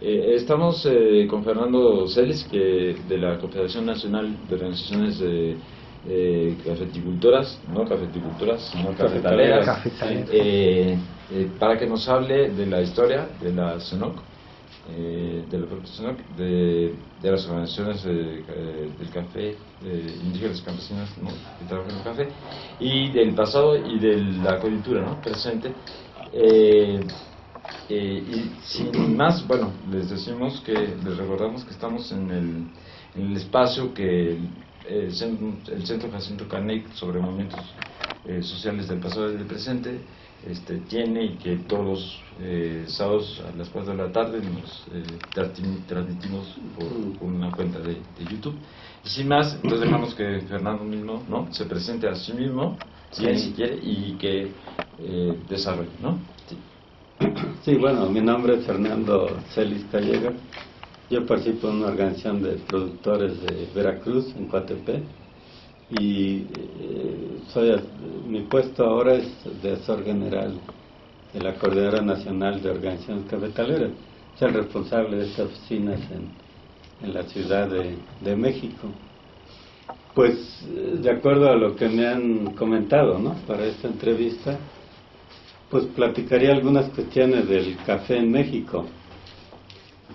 Estamos con Fernando Celis, que de la Confederación Nacional de Organizaciones Cafeticultoras, no cafeticultoras, sino cafetaleras, para que nos hable de la historia de la CENOC, de la propia CENOC, de las organizaciones del café, indígenas campesinas, ¿no?, que trabajan en el café, y del pasado y de la coyuntura, ¿no?, presente. Y sin más, bueno, les recordamos que estamos en el espacio que el Centro Jacinto Caney sobre movimientos sociales del pasado y del presente tiene, y que todos los sábados a las 4 de la tarde nos transmitimos por una cuenta de YouTube. Y sin más, entonces dejamos que Fernando mismo, ¿no?, se presente a sí mismo, si quiere, y que desarrolle, ¿no? Sí. Sí, bueno, mi nombre es Fernando Celis Callega. Yo participo en una organización de productores de Veracruz, en Coatepec, y mi puesto ahora es de asesor general de la Coordinadora Nacional de Organizaciones Cafetaleras. Soy el responsable de estas oficinas en la Ciudad de México. Pues, de acuerdo a lo que me han comentado, ¿no?, para esta entrevista, pues platicaría algunas cuestiones del café en México.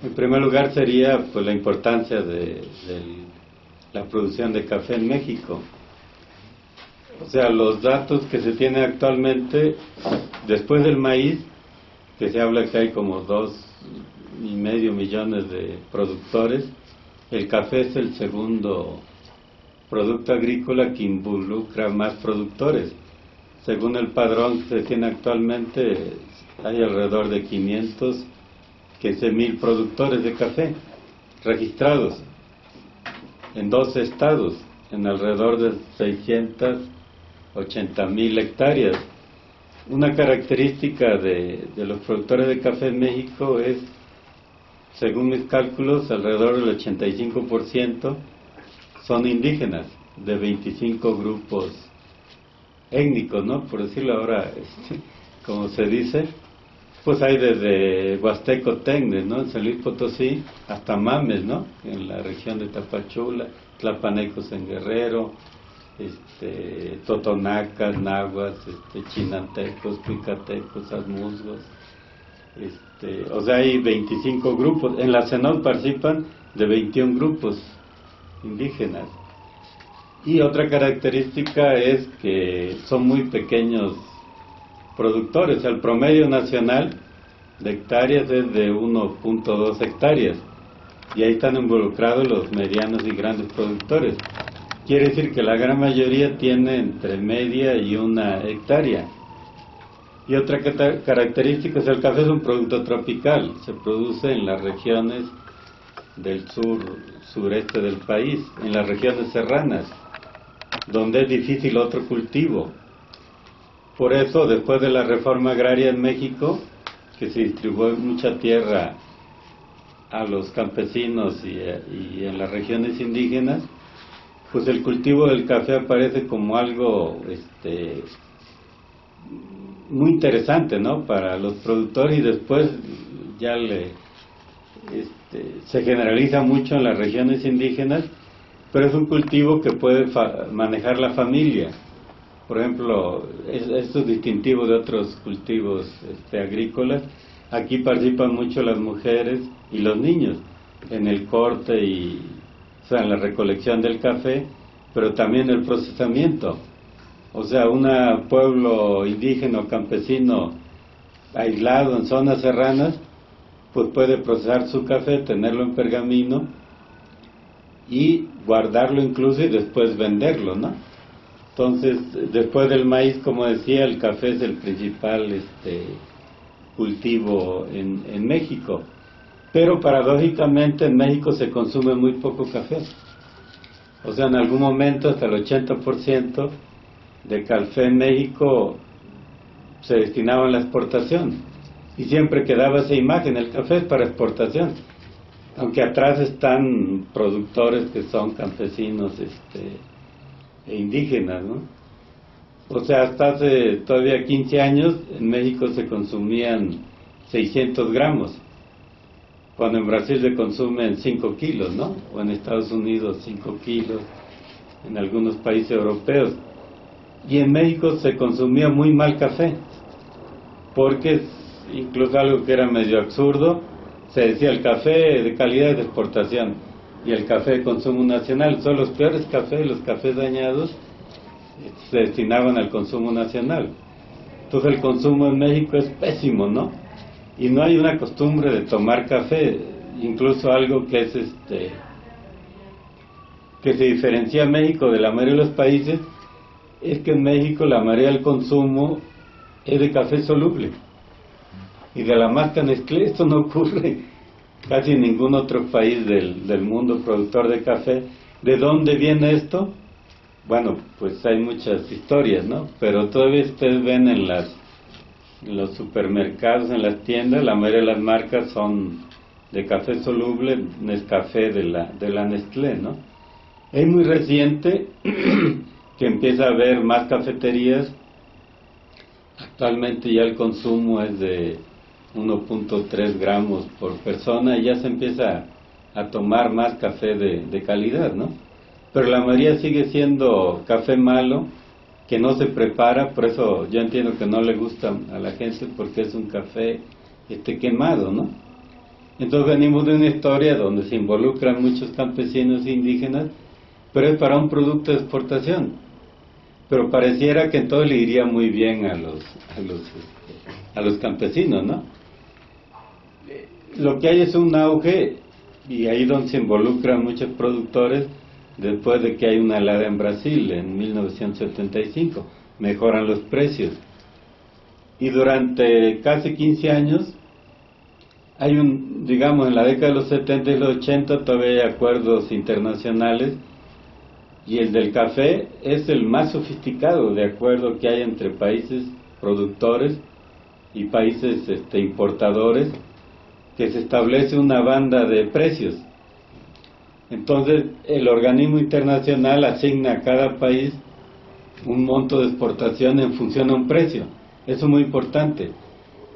En primer lugar sería pues la importancia de la producción de café en México. O sea, los datos que se tienen actualmente, después del maíz, que se habla que hay como 2,5 millones de productores, el café es el segundo producto agrícola que involucra más productores. Según el padrón que se tiene actualmente, hay alrededor de 515,000 productores de café registrados en 12 estados, en alrededor de 680,000 hectáreas. Una característica de los productores de café en México es, según mis cálculos, alrededor del 85% son indígenas, de 25 grupos étnicos, ¿no?, por decirlo ahora, como se dice. Pues hay desde Huasteco Tecne, ¿no?, en San Luis Potosí, hasta Mames, ¿no?, en la región de Tapachula, Tlapanecos en Guerrero, Totonacas, Nahuas, Chinantecos, Cuicatecos, Asmusgos, o sea, hay 25 grupos. En la CENOC participan de 21 grupos indígenas. Y otra característica es que son muy pequeños productores. El promedio nacional de hectáreas es de 1.2 hectáreas, y ahí están involucrados los medianos y grandes productores. Quiere decir que la gran mayoría tiene entre media y 1 hectárea. Y otra característica es que el café es un producto tropical, se produce en las regiones del sureste del país, en las regiones serranas, donde es difícil otro cultivo. Por eso, después de la reforma agraria en México, que se distribuyó mucha tierra a los campesinos y en las regiones indígenas, pues el cultivo del café aparece como algo muy interesante, ¿no?, para los productores, y después ya se generaliza mucho en las regiones indígenas, pero es un cultivo que puede manejar la familia. Por ejemplo, esto es distintivo de otros cultivos agrícolas. Aquí participan mucho las mujeres y los niños en el corte o sea, en la recolección del café, pero también el procesamiento. O sea, un pueblo indígena o campesino aislado en zonas serranas, pues puede procesar su café, tenerlo en pergamino y guardarlo incluso, y después venderlo, ¿no? Entonces, después del maíz, como decía, el café es el principal cultivo en México. Pero paradójicamente en México se consume muy poco café. O sea, en algún momento hasta el 80% de café en México se destinaba a la exportación. Y siempre quedaba esa imagen: el café es para exportación. Aunque atrás están productores que son campesinos e indígenas, ¿no? O sea, hasta hace todavía 15 años en México se consumían 600 gramos cuando en Brasil se consumen 5 kilos, ¿no? O en Estados Unidos 5 kilos, en algunos países europeos. Y en México se consumía muy mal café, porque incluso algo que era medio absurdo, se decía el café de calidad de exportación y el café de consumo nacional. Son los peores cafés, los cafés dañados, se destinaban al consumo nacional. Entonces el consumo en México es pésimo, ¿no? Y no hay una costumbre de tomar café, incluso algo que es que se diferencia a México de la mayoría de los países, es que en México la mayoría del consumo es de café soluble y de la marca Nestlé. Esto no ocurre casi en ningún otro país del mundo productor de café. ¿De dónde viene esto? Bueno, pues hay muchas historias, ¿no? Pero todavía ustedes ven en los supermercados, en las tiendas, la mayoría de las marcas son de café soluble, Nescafé de la Nestlé, ¿no? Es muy reciente que empieza a haber más cafeterías. Actualmente ya el consumo es de 1.3 gramos por persona y ya se empieza a tomar más café de calidad, ¿no? Pero la mayoría sigue siendo café malo, que no se prepara. Por eso yo entiendo que no le gusta a la gente, porque es un café quemado, ¿no? Entonces venimos de una historia donde se involucran muchos campesinos indígenas, pero es para un producto de exportación. Pero pareciera que entonces le iría muy bien a los campesinos, ¿no? Lo que hay es un auge, y ahí donde se involucran muchos productores, después de que hay una helada en Brasil en 1975, mejoran los precios. Y durante casi 15 años, hay digamos, en la década de los 70 y los 80 todavía hay acuerdos internacionales, y el del café es el más sofisticado de acuerdo que hay entre países productores y países importadores, que se establece una banda de precios. Entonces el organismo internacional asigna a cada país un monto de exportación en función a un precio. Eso es muy importante,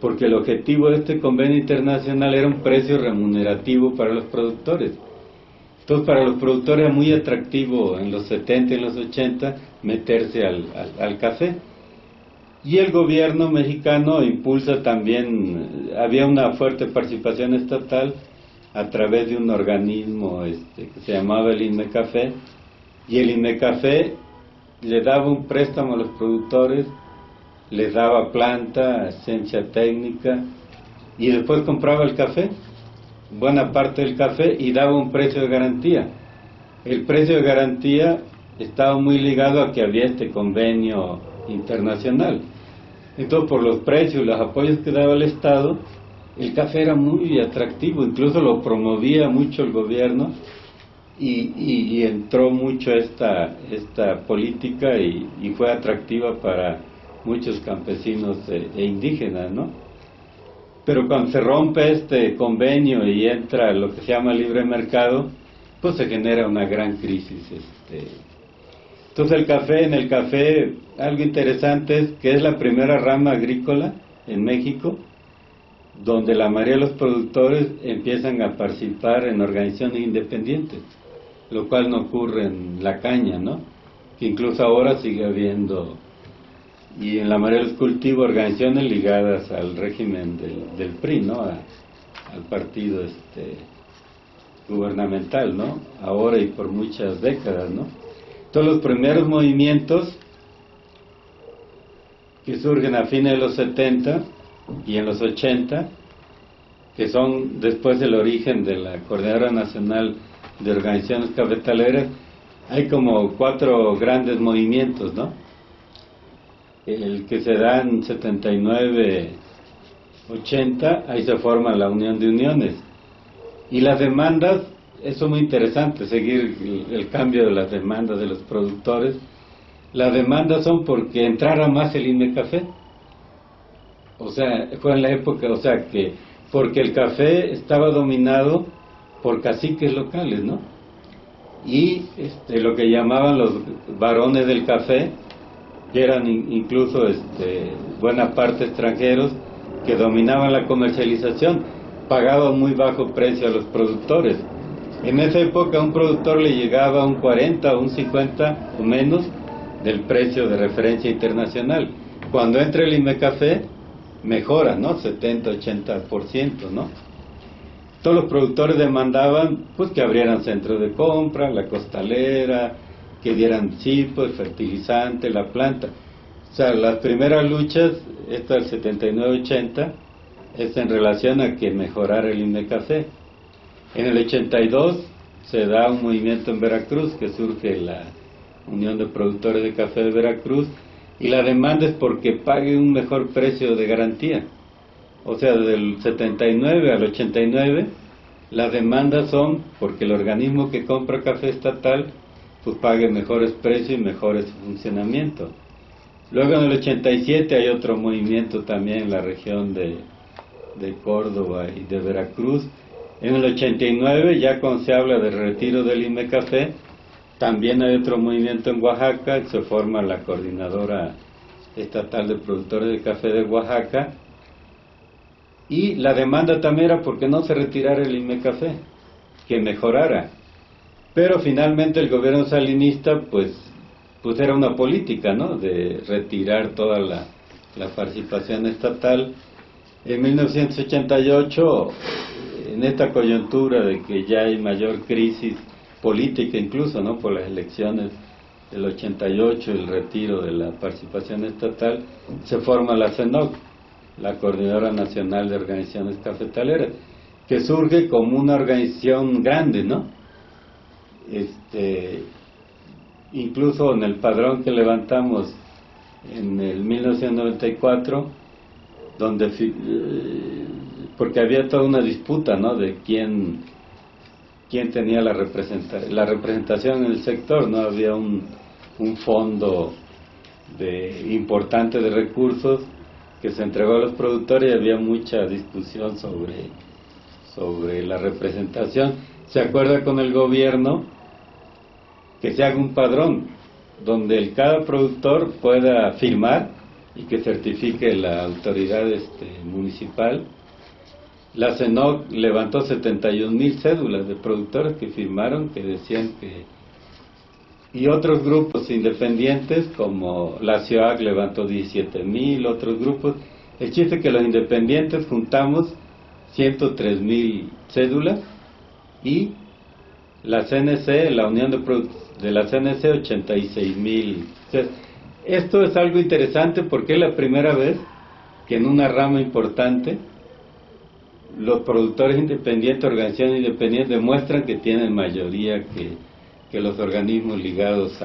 porque el objetivo de este convenio internacional era un precio remunerativo para los productores. Entonces para los productores era muy atractivo en los 70 y en los 80 meterse al café. Y el gobierno mexicano impulsa también, había una fuerte participación estatal a través de un organismo que se llamaba el INMECAFE, y el INMECAFE le daba un préstamo a los productores, les daba planta, ciencia técnica, y después compraba el café, buena parte del café, y daba un precio de garantía. El precio de garantía estaba muy ligado a que había este convenio internacional. Entonces, por los precios y los apoyos que daba el Estado, el café era muy atractivo, incluso lo promovía mucho el gobierno, y entró mucho esta política y fue atractiva para muchos campesinos e indígenas, ¿no? Pero cuando se rompe este convenio y entra lo que se llama libre mercado, pues se genera una gran crisis. Entonces en el café, algo interesante es que es la primera rama agrícola en México donde la mayoría de los productores empiezan a participar en organizaciones independientes, lo cual no ocurre en la caña, ¿no? Que incluso ahora sigue habiendo, y en la mayoría de los cultivos, organizaciones ligadas al régimen del PRI, ¿no? Al partido gubernamental, ¿no? Ahora y por muchas décadas, ¿no? Todos los primeros movimientos que surgen a fines de los 70 y en los 80, que son después el origen de la Coordinadora Nacional de Organizaciones Cafetaleras, hay como 4 grandes movimientos, ¿no? El que se da en 79, 80, ahí se forma la Unión de Uniones. Y las demandas, eso es muy interesante, seguir el cambio de las demandas de los productores. Las demandas son porque entrara más el INMECAFE. O sea, fue en la época, que porque el café estaba dominado por caciques locales, ¿no? Y lo que llamaban los varones del café, que eran incluso buena parte extranjeros, que dominaban la comercialización. pagaba muy bajo precio a los productores. En esa época a un productor le llegaba un 40 o un 50 o menos del precio de referencia internacional. Cuando entra el IMECAFé, mejora, ¿no? 70, 80%, ¿no? Todos los productores demandaban pues que abrieran centros de compra, la costalera, que dieran chipos, fertilizante, la planta. O sea, las primeras luchas, esta del 79-80, es en relación a que mejorara el IMECAFé. En el 82 se da un movimiento en Veracruz, que surge la Unión de Productores de Café de Veracruz, y la demanda es porque pague un mejor precio de garantía. O sea, del 79 al 89, las demandas son porque el organismo que compra café estatal pues pague mejores precios y mejores funcionamiento. Luego en el 87 hay otro movimiento también en la región de Córdoba y de Veracruz. En el 89, ya cuando se habla del retiro del IMECAFé, también hay otro movimiento en Oaxaca, se forma la Coordinadora Estatal de Productores de Café de Oaxaca, y la demanda también era porque no se retirara el IMECAFé, que mejorara. Pero finalmente el gobierno salinista pues era una política, ¿no?, de retirar toda la participación estatal. En 1988, en esta coyuntura de que ya hay mayor crisis política incluso, ¿no?, por las elecciones del 88, el retiro de la participación estatal, se forma la CENOC, la Coordinadora Nacional de Organizaciones Cafetaleras, que surge como una organización grande, ¿no? Incluso en el padrón que levantamos en el 1994, donde porque había toda una disputa, ¿no?, de quién tenía la representación en el sector, ¿no? Había un fondo importante de recursos que se entregó a los productores y había mucha discusión sobre la representación. Se acuerda con el gobierno que se haga un padrón donde cada productor pueda firmar y que certifique la autoridad municipal. La CENOC levantó 71,000 cédulas de productores que firmaron, que decían que... Y otros grupos independientes, como la CIOAC levantó 17,000, otros grupos. El chiste es que los independientes juntamos 103,000 cédulas y la CNC, la Unión de la CNC, 86,000. Esto es algo interesante porque es la primera vez que en una rama importante los productores independientes, organizaciones independientes, demuestran que tienen mayoría que los organismos ligados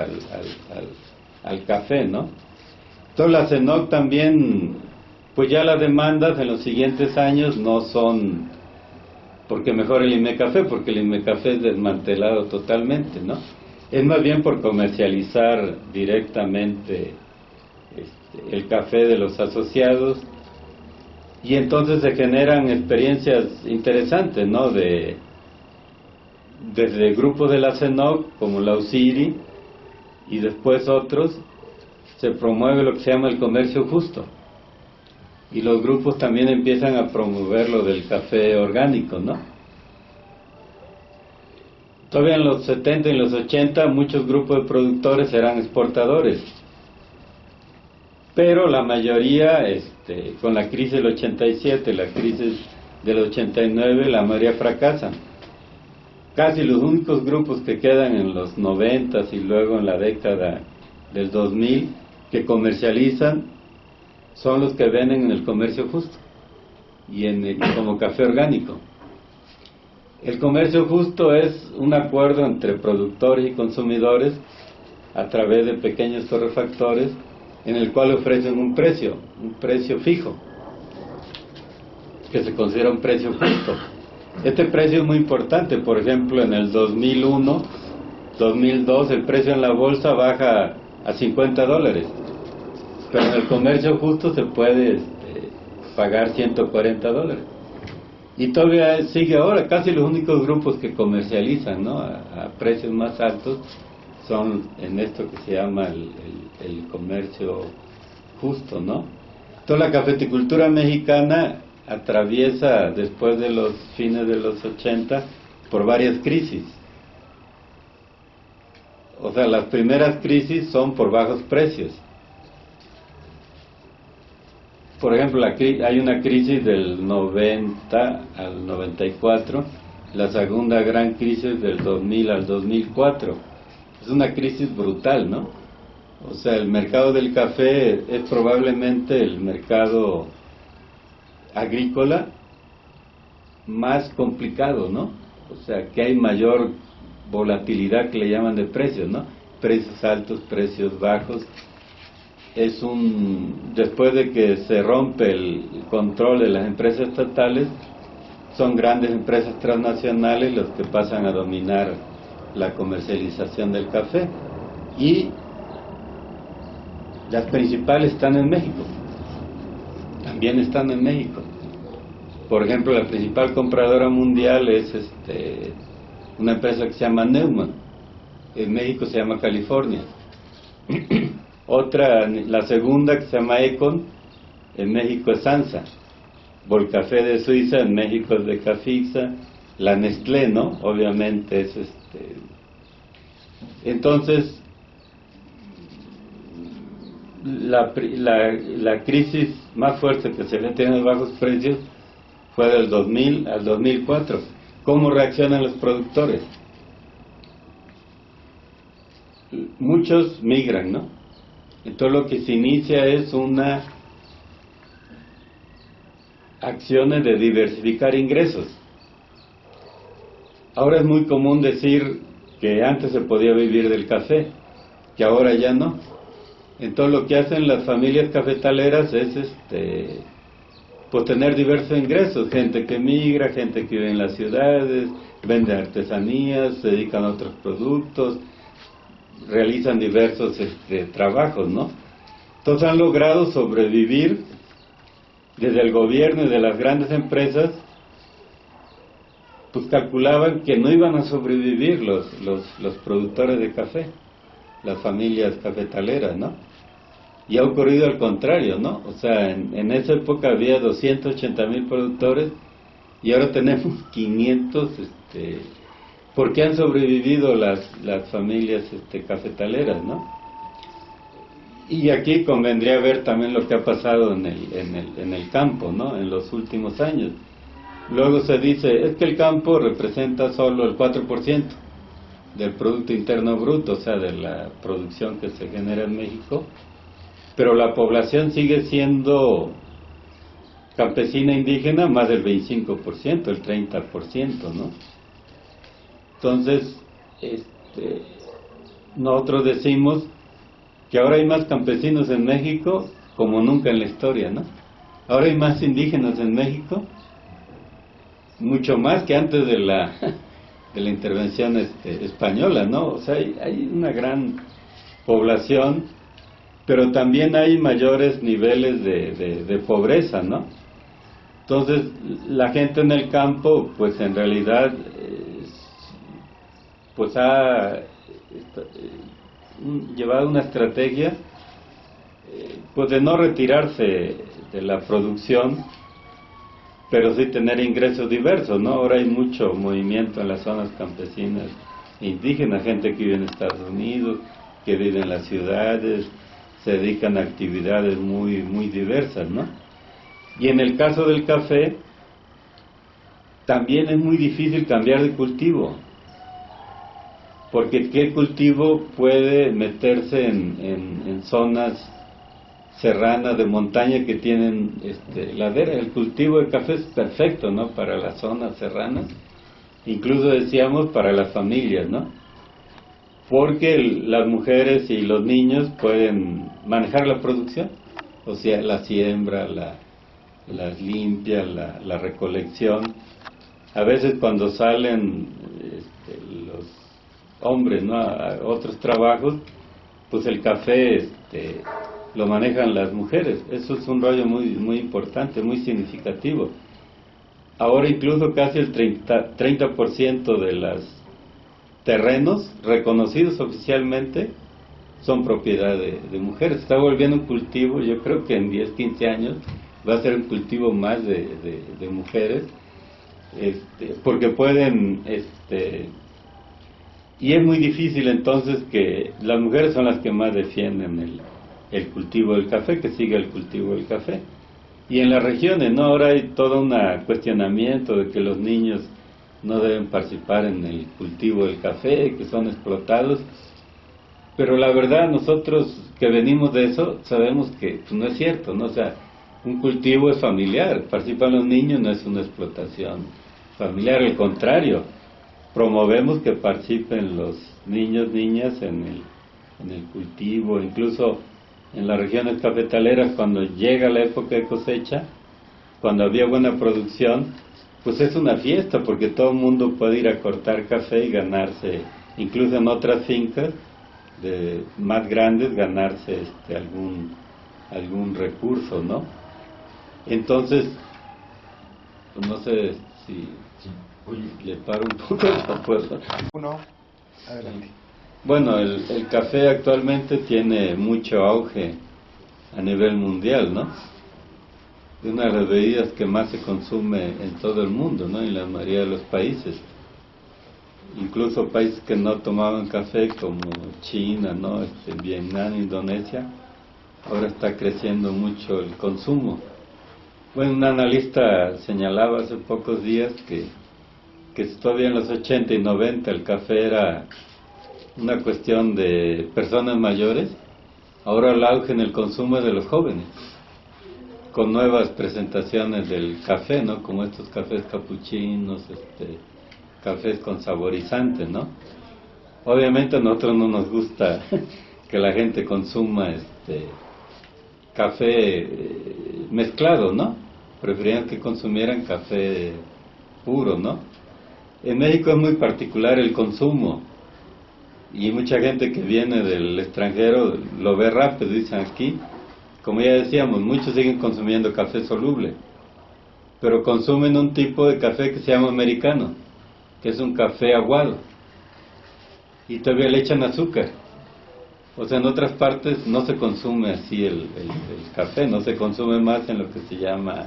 al café, ¿no? Entonces la CENOC también, pues ya las demandas en los siguientes años no son porque mejore el IMECAFé, porque el IMECAFé es desmantelado totalmente, ¿no? Es más bien por comercializar directamente el café de los asociados, y entonces se generan experiencias interesantes, ¿no?, desde grupos de la CENOC, como la UCIRI, y después otros, se promueve lo que se llama el comercio justo. Y los grupos también empiezan a promover lo del café orgánico, ¿no? Todavía en los 70 y en los 80 muchos grupos de productores eran exportadores. Pero la mayoría, con la crisis del 87, la crisis del 89, la mayoría fracasan. Casi los únicos grupos que quedan en los 90 y luego en la década del 2000 que comercializan son los que venden en el comercio justo y como café orgánico. El comercio justo es un acuerdo entre productores y consumidores a través de pequeños torrefactores, en el cual ofrecen un precio fijo, que se considera un precio justo. Este precio es muy importante. Por ejemplo, en el 2001, 2002, el precio en la bolsa baja a $50, pero en el comercio justo se puede pagar $140. Y todavía sigue ahora. Casi los únicos grupos que comercializan, ¿no?, a precios más altos son en esto que se llama el comercio justo, ¿no? Entonces la cafeticultura mexicana atraviesa después de los fines de los 80 por varias crisis. O sea, las primeras crisis son por bajos precios. Por ejemplo, hay una crisis del 90 al 94, la segunda gran crisis del 2000 al 2004. Es una crisis brutal, ¿no? O sea, el mercado del café es probablemente el mercado agrícola más complicado, ¿no? O sea, que hay mayor volatilidad, que le llaman, de precios, ¿no? Precios altos, precios bajos. Después de que se rompe el control de las empresas estatales, son grandes empresas transnacionales los que pasan a dominar la comercialización del café, y las principales están en México, también están en México. Por ejemplo, la principal compradora mundial es una empresa que se llama Neumann, en México se llama California. Otra, la segunda, que se llama Econ, en México es Sansa. Volcafé de Suiza, en México es Becafixa. La Nestlé, ¿no? Obviamente es Entonces, la crisis más fuerte que se le tiene a bajos precios fue del 2000 al 2004. ¿Cómo reaccionan los productores? Muchos migran, ¿no? Entonces lo que se inicia es una acciones de diversificar ingresos. Ahora es muy común decir que antes se podía vivir del café, que ahora ya no. Entonces lo que hacen las familias cafetaleras es pues tener diversos ingresos, gente que migra, gente que vive en las ciudades, vende artesanías, se dedican a otros productos, realizan diversos trabajos, ¿no? Entonces han logrado sobrevivir. Desde el gobierno y de las grandes empresas, pues calculaban que no iban a sobrevivir los productores de café, las familias cafetaleras, ¿no? Y ha ocurrido al contrario, ¿no? O sea, en esa época había 280,000 productores y ahora tenemos 500, porque han sobrevivido las familias cafetaleras, ¿no? Y aquí convendría ver también lo que ha pasado en el campo, ¿no? En los últimos años. Luego se dice, es que el campo representa solo el 4% del Producto Interno Bruto, o sea, de la producción que se genera en México, pero la población sigue siendo campesina indígena más del 25%, el 30%, ¿no? Entonces, nosotros decimos que ahora hay más campesinos en México como nunca en la historia, ¿no? Ahora hay más indígenas en México, mucho más que antes de la intervención española, ¿no? O sea, hay una gran población, pero también hay mayores niveles de pobreza, ¿no? Entonces, la gente en el campo, pues en realidad, pues ha llevado una estrategia pues de no retirarse de la producción, pero sí tener ingresos diversos, ¿no? Ahora hay mucho movimiento en las zonas campesinas indígenas, gente que vive en Estados Unidos, que vive en las ciudades, se dedican a actividades muy, muy diversas, ¿no? Y en el caso del café, también es muy difícil cambiar de cultivo, porque ¿qué cultivo puede meterse en zonas serranas de montaña que tienen ladera? El cultivo de café es perfecto, ¿no? Para las zonas serranas, incluso decíamos para las familias, ¿no? Porque las mujeres y los niños pueden manejar la producción, o sea, la siembra, la limpia, la recolección. A veces cuando salen los hombres, ¿no?, a otros trabajos, pues el café lo manejan las mujeres. Eso es un rollo muy, muy importante, muy significativo. Ahora incluso casi el 30% de los terrenos reconocidos oficialmente son propiedad de mujeres. Está volviendo un cultivo, yo creo que en 10, 15 años va a ser un cultivo más de mujeres, porque pueden, y es muy difícil entonces que las mujeres son las que más defienden el cultivo del café, que siga el cultivo del café. Y en las regiones, ¿no? Ahora hay todo un cuestionamiento de que los niños no deben participar en el cultivo del café, que son explotados. Pero la verdad, nosotros que venimos de eso, sabemos que pues, no es cierto, ¿no? O sea, un cultivo es familiar, participan los niños, no es una explotación familiar, al contrario, promovemos que participen los niños, niñas en el cultivo, incluso en las regiones cafetaleras, cuando llega la época de cosecha, cuando había buena producción, pues es una fiesta, porque todo el mundo puede ir a cortar café y ganarse, incluso en otras fincas más grandes, ganarse algún recurso, ¿no? Entonces, pues no sé si le paro un poco esa puerta. Uno, adelante. Bueno, el café actualmente tiene mucho auge a nivel mundial, ¿no? Es una de las bebidas que más se consume en todo el mundo, ¿no? En la mayoría de los países. Incluso países que no tomaban café, como China, ¿no? Vietnam, Indonesia, ahora está creciendo mucho el consumo. Bueno, un analista señalaba hace pocos días que todavía en los 80 y 90 el café era una cuestión de personas mayores, ahora el auge en el consumo es de los jóvenes, con nuevas presentaciones del café, ¿no? Como estos cafés capuchinos, cafés con saborizantes, ¿no? Obviamente a nosotros no nos gusta que la gente consuma café mezclado, ¿no? Preferían que consumieran café puro, ¿no? En México es muy particular el consumo, y mucha gente que viene del extranjero lo ve rápido, dicen aquí, como ya decíamos, muchos siguen consumiendo café soluble, pero consumen un tipo de café que se llama americano, que es un café aguado, y todavía le echan azúcar. O sea, en otras partes no se consume así el café, no se consume más en lo que se llama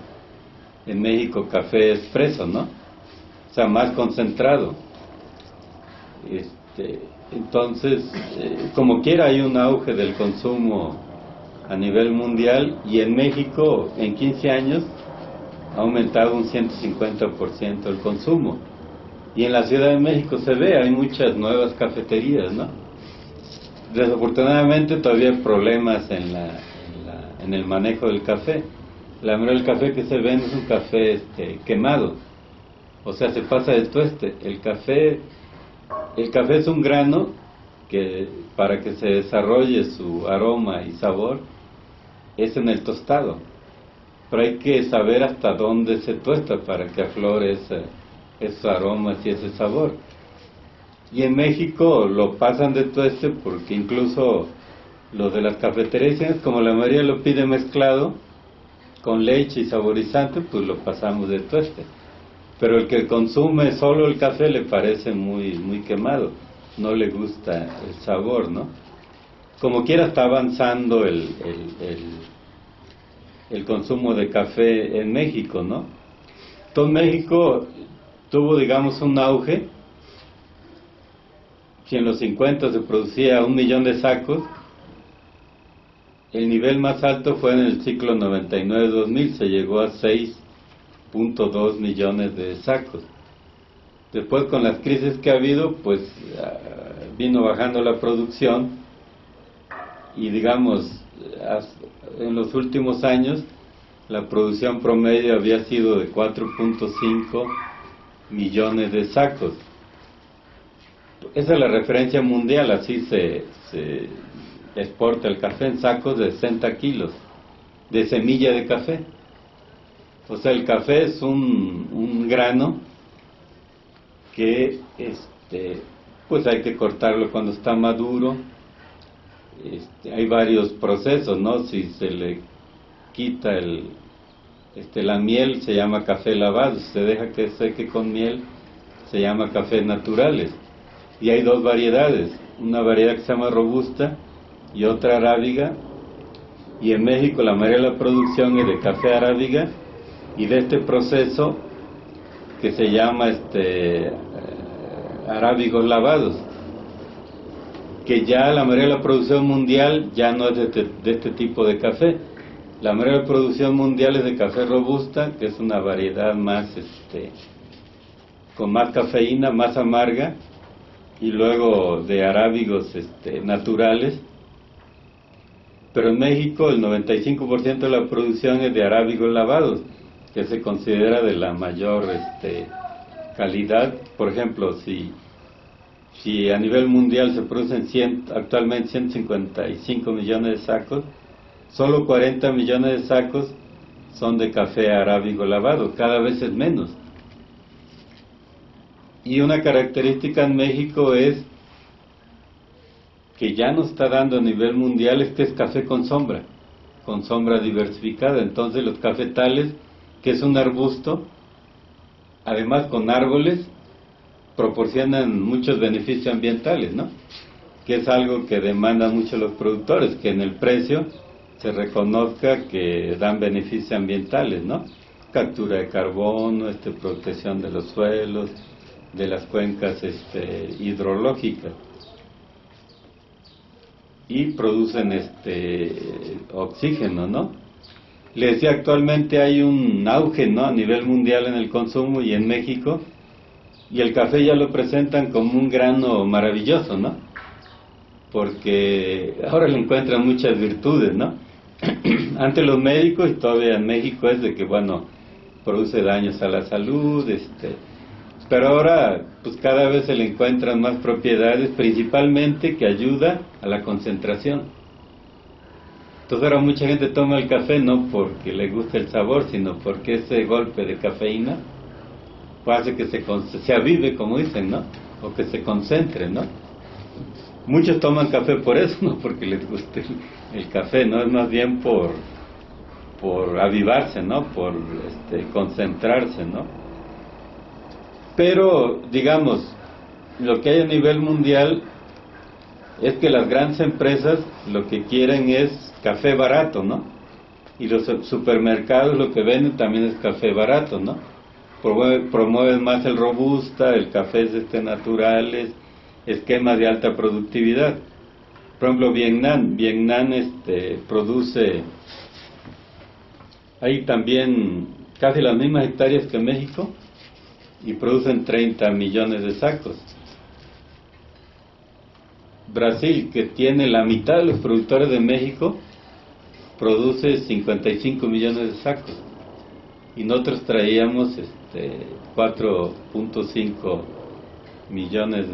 en México café expreso, ¿no? O sea, más concentrado. Entonces, como quiera, hay un auge del consumo a nivel mundial, y en México en 15 años ha aumentado un 150% el consumo. Y en la Ciudad de México se ve, hay muchas nuevas cafeterías, ¿no? Desafortunadamente todavía hay problemas en el manejo del café. La mayoría del café que se vende es un café quemado, o sea, se pasa de tueste. El café es un grano que para que se desarrolle su aroma y sabor es en el tostado, pero hay que saber hasta dónde se tuesta para que aflore esos aromas y ese sabor. Y en México lo pasan de tueste, porque incluso los de las cafeterías, como la mayoría lo pide mezclado con leche y saborizante, pues lo pasamos de tueste. Pero el que consume solo el café le parece muy, muy quemado, no le gusta el sabor, ¿no? Como quiera, está avanzando el consumo de café en México, ¿no? Entonces México tuvo, digamos, un auge. Si en los 50 se producía 1 millón de sacos, el nivel más alto fue en el ciclo 99-2000, se llegó a 6.2 millones de sacos. Después, con las crisis que ha habido, pues vino bajando la producción, y digamos, en los últimos años la producción promedio había sido de 4.5 millones de sacos. Esa es la referencia mundial, así se exporta el café en sacos de 60 kilos de semilla de café. O sea, el café es un grano que pues hay que cortarlo cuando está maduro. Hay varios procesos, ¿no? Si se le quita la miel, se llama café lavado. Si se deja que seque con miel, se llama cafés naturales. Y hay dos variedades, una variedad que se llama robusta y otra arábiga, y en México la mayoría de la producción es de café arábiga y de este proceso que se llama arábigos lavados, que ya la mayoría de la producción mundial ya no es de este tipo de café. La mayoría de la producción mundial es de café robusta, que es una variedad más con más cafeína, más amarga, y luego de arábigos naturales. Pero en México el 95% de la producción es de arábigos lavados, que se considera de la mayor calidad. Por ejemplo, si a nivel mundial se producen actualmente 155 millones de sacos, solo 40 millones de sacos son de café arábigo lavado, cada vez es menos. Y una característica en México es que ya nos está dando a nivel mundial es café con sombra diversificada. Entonces los cafetales, que es un arbusto, además con árboles, proporcionan muchos beneficios ambientales, ¿no? Que es algo que demandan mucho los productores, que en el precio se reconozca que dan beneficios ambientales, ¿no? Captura de carbono, protección de los suelos, de las cuencas hidrológicas, y producen oxígeno, ¿no? Les decía, actualmente hay un auge, ¿no?, a nivel mundial en el consumo, y en México, y el café ya lo presentan como un grano maravilloso, ¿no? Porque ahora le encuentran muchas virtudes, ¿no? Antes los médicos, y todavía en México, es de que, bueno, produce daños a la salud, pero ahora pues cada vez se le encuentran más propiedades, principalmente que ayuda a la concentración. Entonces ahora mucha gente toma el café no porque le guste el sabor, sino porque ese golpe de cafeína pues hace que se avive, como dicen, ¿no? O que se concentre, ¿no? Muchos toman café por eso, no porque les guste el café, ¿no? Es más bien por avivarse, ¿no? Por concentrarse, ¿no? Pero, digamos, lo que hay a nivel mundial es que las grandes empresas lo que quieren es café barato, ¿no? Y los supermercados lo que venden también es café barato, ¿no? Promueven más el robusta, el cafés naturales, esquemas de alta productividad. Por ejemplo, Vietnam produce ahí también casi las mismas hectáreas que México, y producen 30 millones de sacos. Brasil, que tiene la mitad de los productores de México, produce 55 millones de sacos, y nosotros traíamos 4.5 millones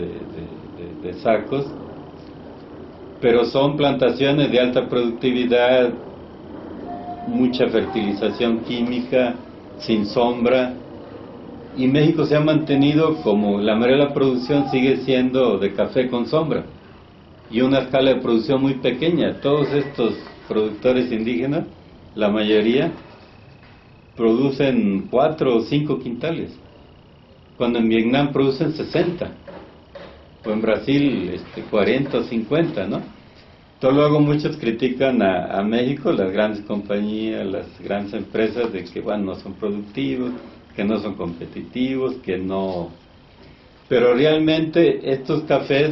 de sacos, pero son plantaciones de alta productividad, mucha fertilización química, sin sombra. Y México se ha mantenido como la mayoría de la producción sigue siendo de café con sombra, y una escala de producción muy pequeña. Todos estos productores indígenas, la mayoría, producen 4 o 5 quintales, cuando en Vietnam producen 60, o en Brasil 40 o 50, ¿no? Entonces luego muchos critican a México, las grandes compañías, las grandes empresas, de que bueno, no son productivos, que no son competitivos, que no... Pero realmente estos cafés,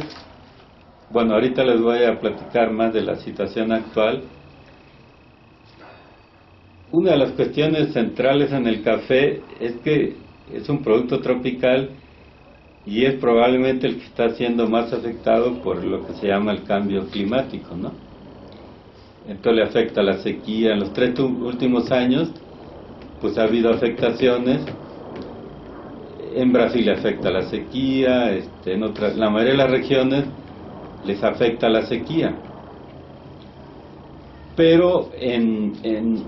bueno, ahorita les voy a platicar más de la situación actual. Una de las cuestiones centrales en el café es que es un producto tropical y es probablemente el que está siendo más afectado por lo que se llama el cambio climático, ¿no? Entonces le afecta la sequía. En los 3 últimos años pues ha habido afectaciones. En Brasil le afecta la sequía, la mayoría de las regiones les afecta la sequía. Pero en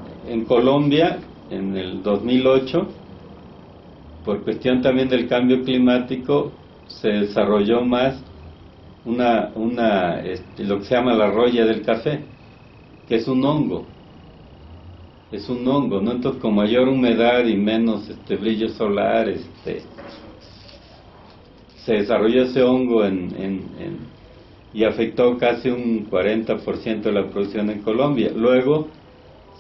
Colombia, en el 2008, por cuestión también del cambio climático, se desarrolló más lo que se llama la roya del café, que es un hongo. Es un hongo, ¿no? Entonces, con mayor humedad y menos brillo solar, se desarrolló ese hongo en y afectó casi un 40% de la producción en Colombia. Luego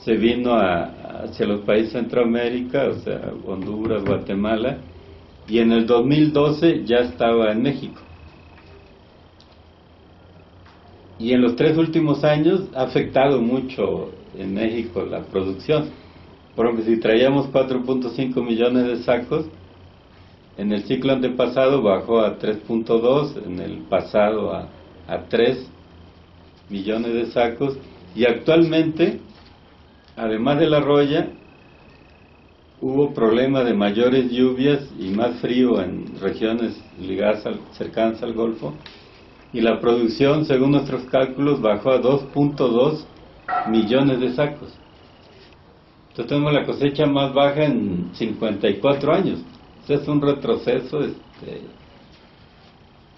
se vino hacia los países de Centroamérica, o sea, Honduras, Guatemala, y en el 2012 ya estaba en México. Y en los 3 últimos años ha afectado mucho en México la producción. Por ejemplo, si traíamos 4.5 millones de sacos, en el ciclo antepasado bajó a 3.2, en el pasado a 3 millones de sacos, y actualmente, además de la roya, hubo problema de mayores lluvias y más frío en regiones ligadas cercanas al Golfo, y la producción, según nuestros cálculos, bajó a 2.2 millones de sacos. Entonces tenemos la cosecha más baja en 54 años. Entonces es un retroceso.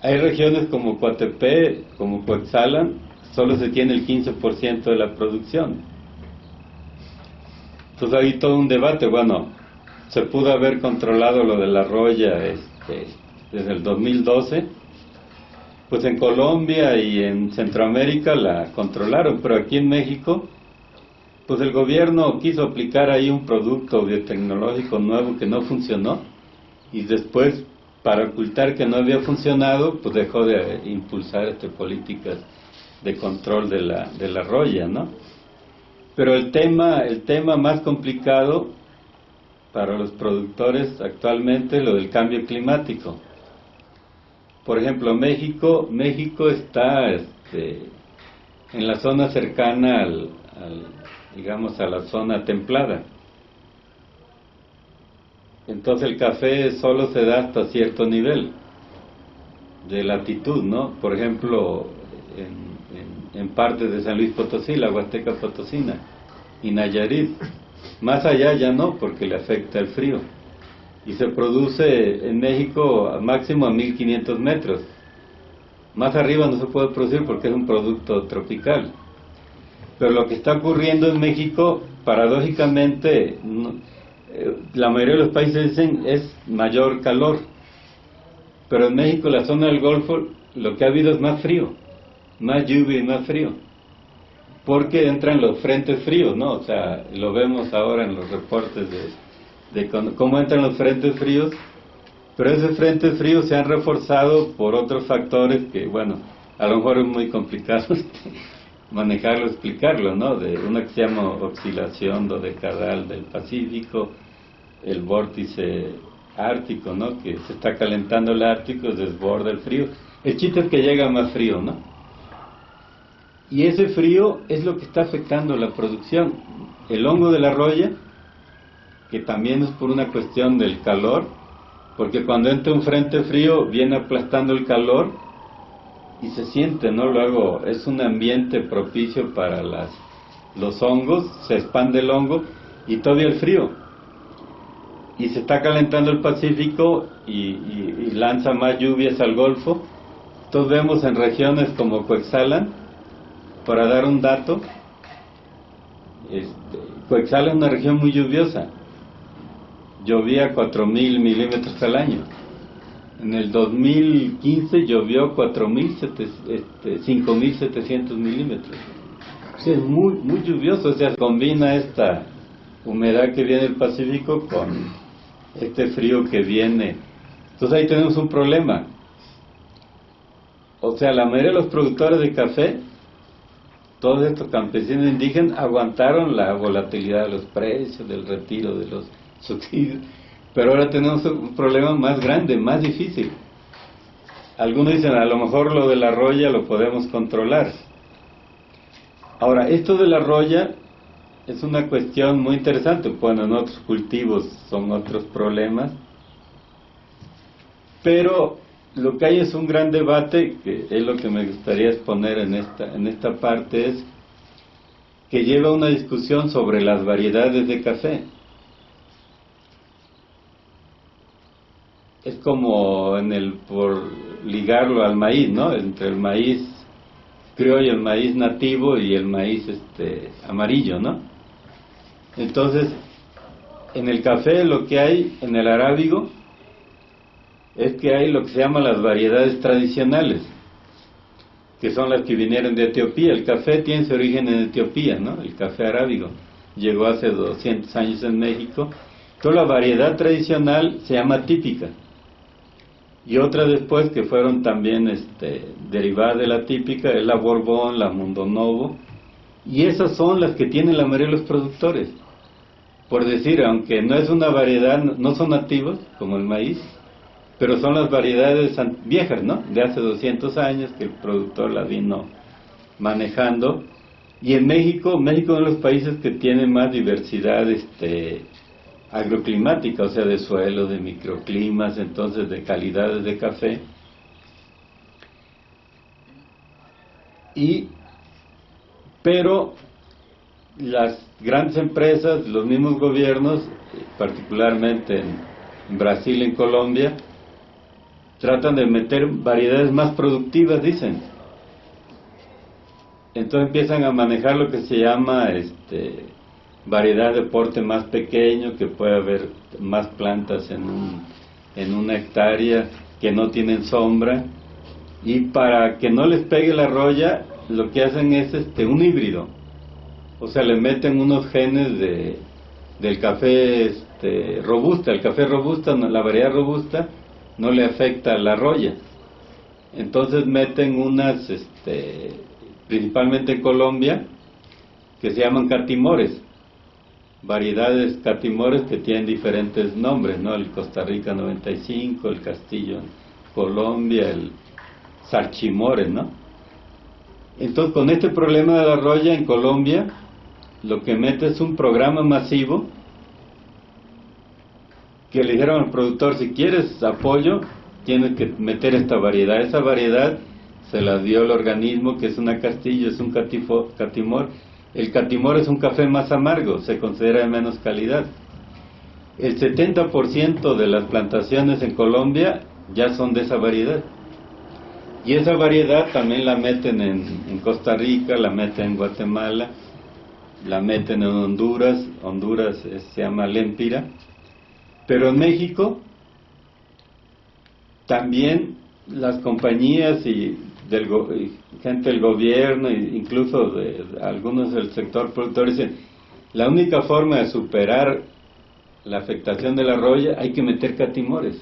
Hay regiones como Coatepec, como Coetzalan, solo se tiene el 15% de la producción. Entonces hay todo un debate. Bueno, se pudo haber controlado lo de la roya desde el 2012. Pues en Colombia y en Centroamérica la controlaron, pero aquí en México, pues el gobierno quiso aplicar ahí un producto biotecnológico nuevo que no funcionó, y después, para ocultar que no había funcionado, pues dejó de impulsar políticas de control de la roya, ¿no? Pero el tema más complicado para los productores actualmente es lo del cambio climático. Por ejemplo, México está en la zona cercana digamos, a la zona templada. Entonces el café solo se da hasta cierto nivel de latitud, ¿no? Por ejemplo, en partes de San Luis Potosí, la Huasteca Potosina y Nayarit. Más allá ya no, porque le afecta el frío. Y se produce en México máximo a 1500 metros. Más arriba no se puede producir porque es un producto tropical. Pero lo que está ocurriendo en México, paradójicamente, la mayoría de los países dicen es mayor calor. Pero en México, la zona del Golfo, lo que ha habido es más frío, más lluvia y más frío. Porque entran los frentes fríos, ¿no? O sea, lo vemos ahora en los reportes de cómo entran los frentes fríos, pero esos frentes fríos se han reforzado por otros factores que, bueno, a lo mejor es muy complicado manejarlo, explicarlo, ¿no? De una que se llama oscilación dodecadal del Pacífico, el vórtice ártico, ¿no? Que se está calentando el Ártico, desborda el frío. El chiste es que llega más frío, ¿no? Y ese frío es lo que está afectando la producción. El hongo de la roya, que también es por una cuestión del calor, porque cuando entra un frente frío viene aplastando el calor y se siente, ¿no? Luego es un ambiente propicio para los hongos, se expande el hongo y todavía el frío. Y se está calentando el Pacífico y lanza más lluvias al Golfo. Entonces vemos en regiones como Coetzalan, para dar un dato, Coetzalan es una región muy lluviosa. Llovía 4.000 milímetros al año. En el 2015 llovió 5.700 milímetros. O sea, es muy lluvioso. O sea, combina esta humedad que viene del Pacífico con este frío que viene. Entonces ahí tenemos un problema. O sea, la mayoría de los productores de café, todos estos campesinos indígenas, aguantaron la volatilidad de los precios, del retiro de los subsidios, pero ahora tenemos un problema más grande, más difícil. Algunos dicen, a lo mejor lo de la roya lo podemos controlar. Ahora, esto de la roya es una cuestión muy interesante. Bueno, en otros cultivos son otros problemas, pero lo que hay es un gran debate, que es lo que me gustaría exponer en esta parte, es que lleva a una discusión sobre las variedades de café. Es como por ligarlo al maíz, ¿no? Entre el maíz criollo, el maíz nativo y el maíz amarillo, ¿no? Entonces, en el café lo que hay, en el arábigo, es que hay lo que se llama las variedades tradicionales. que son las que vinieron de Etiopía. El café tiene su origen en Etiopía, ¿no? El café arábigo llegó hace 200 años en México. Toda la variedad tradicional se llama típica. Y otras después que fueron también derivadas de la típica es la Borbón, la Mundo Novo, y esas son las que tienen la mayoría de los productores. Por decir, aunque no es una variedad, no son nativos como el maíz, pero son las variedades viejas, ¿no? De hace 200 años que el productor la vino manejando. Y en México es uno de los países que tiene más diversidad agroclimática, o sea, de suelo, de microclimas, entonces de calidades de café. Pero las grandes empresas, los mismos gobiernos, particularmente en Brasil, en Colombia, tratan de meter variedades más productivas, dicen. Entonces empiezan a manejar lo que se llama variedad de porte más pequeño, que puede haber más plantas en una hectárea, que no tienen sombra, y para que no les pegue la roya, lo que hacen es un híbrido. O sea, le meten unos genes del café robusta. El café robusta, la variedad robusta, no le afecta la roya. Entonces meten unas, principalmente en Colombia, que se llaman catimores. Variedades catimores que tienen diferentes nombres, ¿no? El Costa Rica 95, el Castillo en Colombia, el Sarchimores, ¿no? Entonces, con este problema de la roya en Colombia, lo que mete es un programa masivo que le dijeron al productor: si quieres apoyo, tienes que meter esta variedad. Esa variedad se la dio el organismo, que es una Castillo, es un catimor. El catimor es un café más amargo, se considera de menos calidad. El 70% de las plantaciones en Colombia ya son de esa variedad. Y esa variedad también la meten en Costa Rica, la meten en Guatemala, la meten en Honduras. Honduras se llama Lempira. Pero en México también las compañías y gente del gobierno, incluso de algunos del sector productor, dicen: la única forma de superar la afectación de la roya, hay que meter catimores.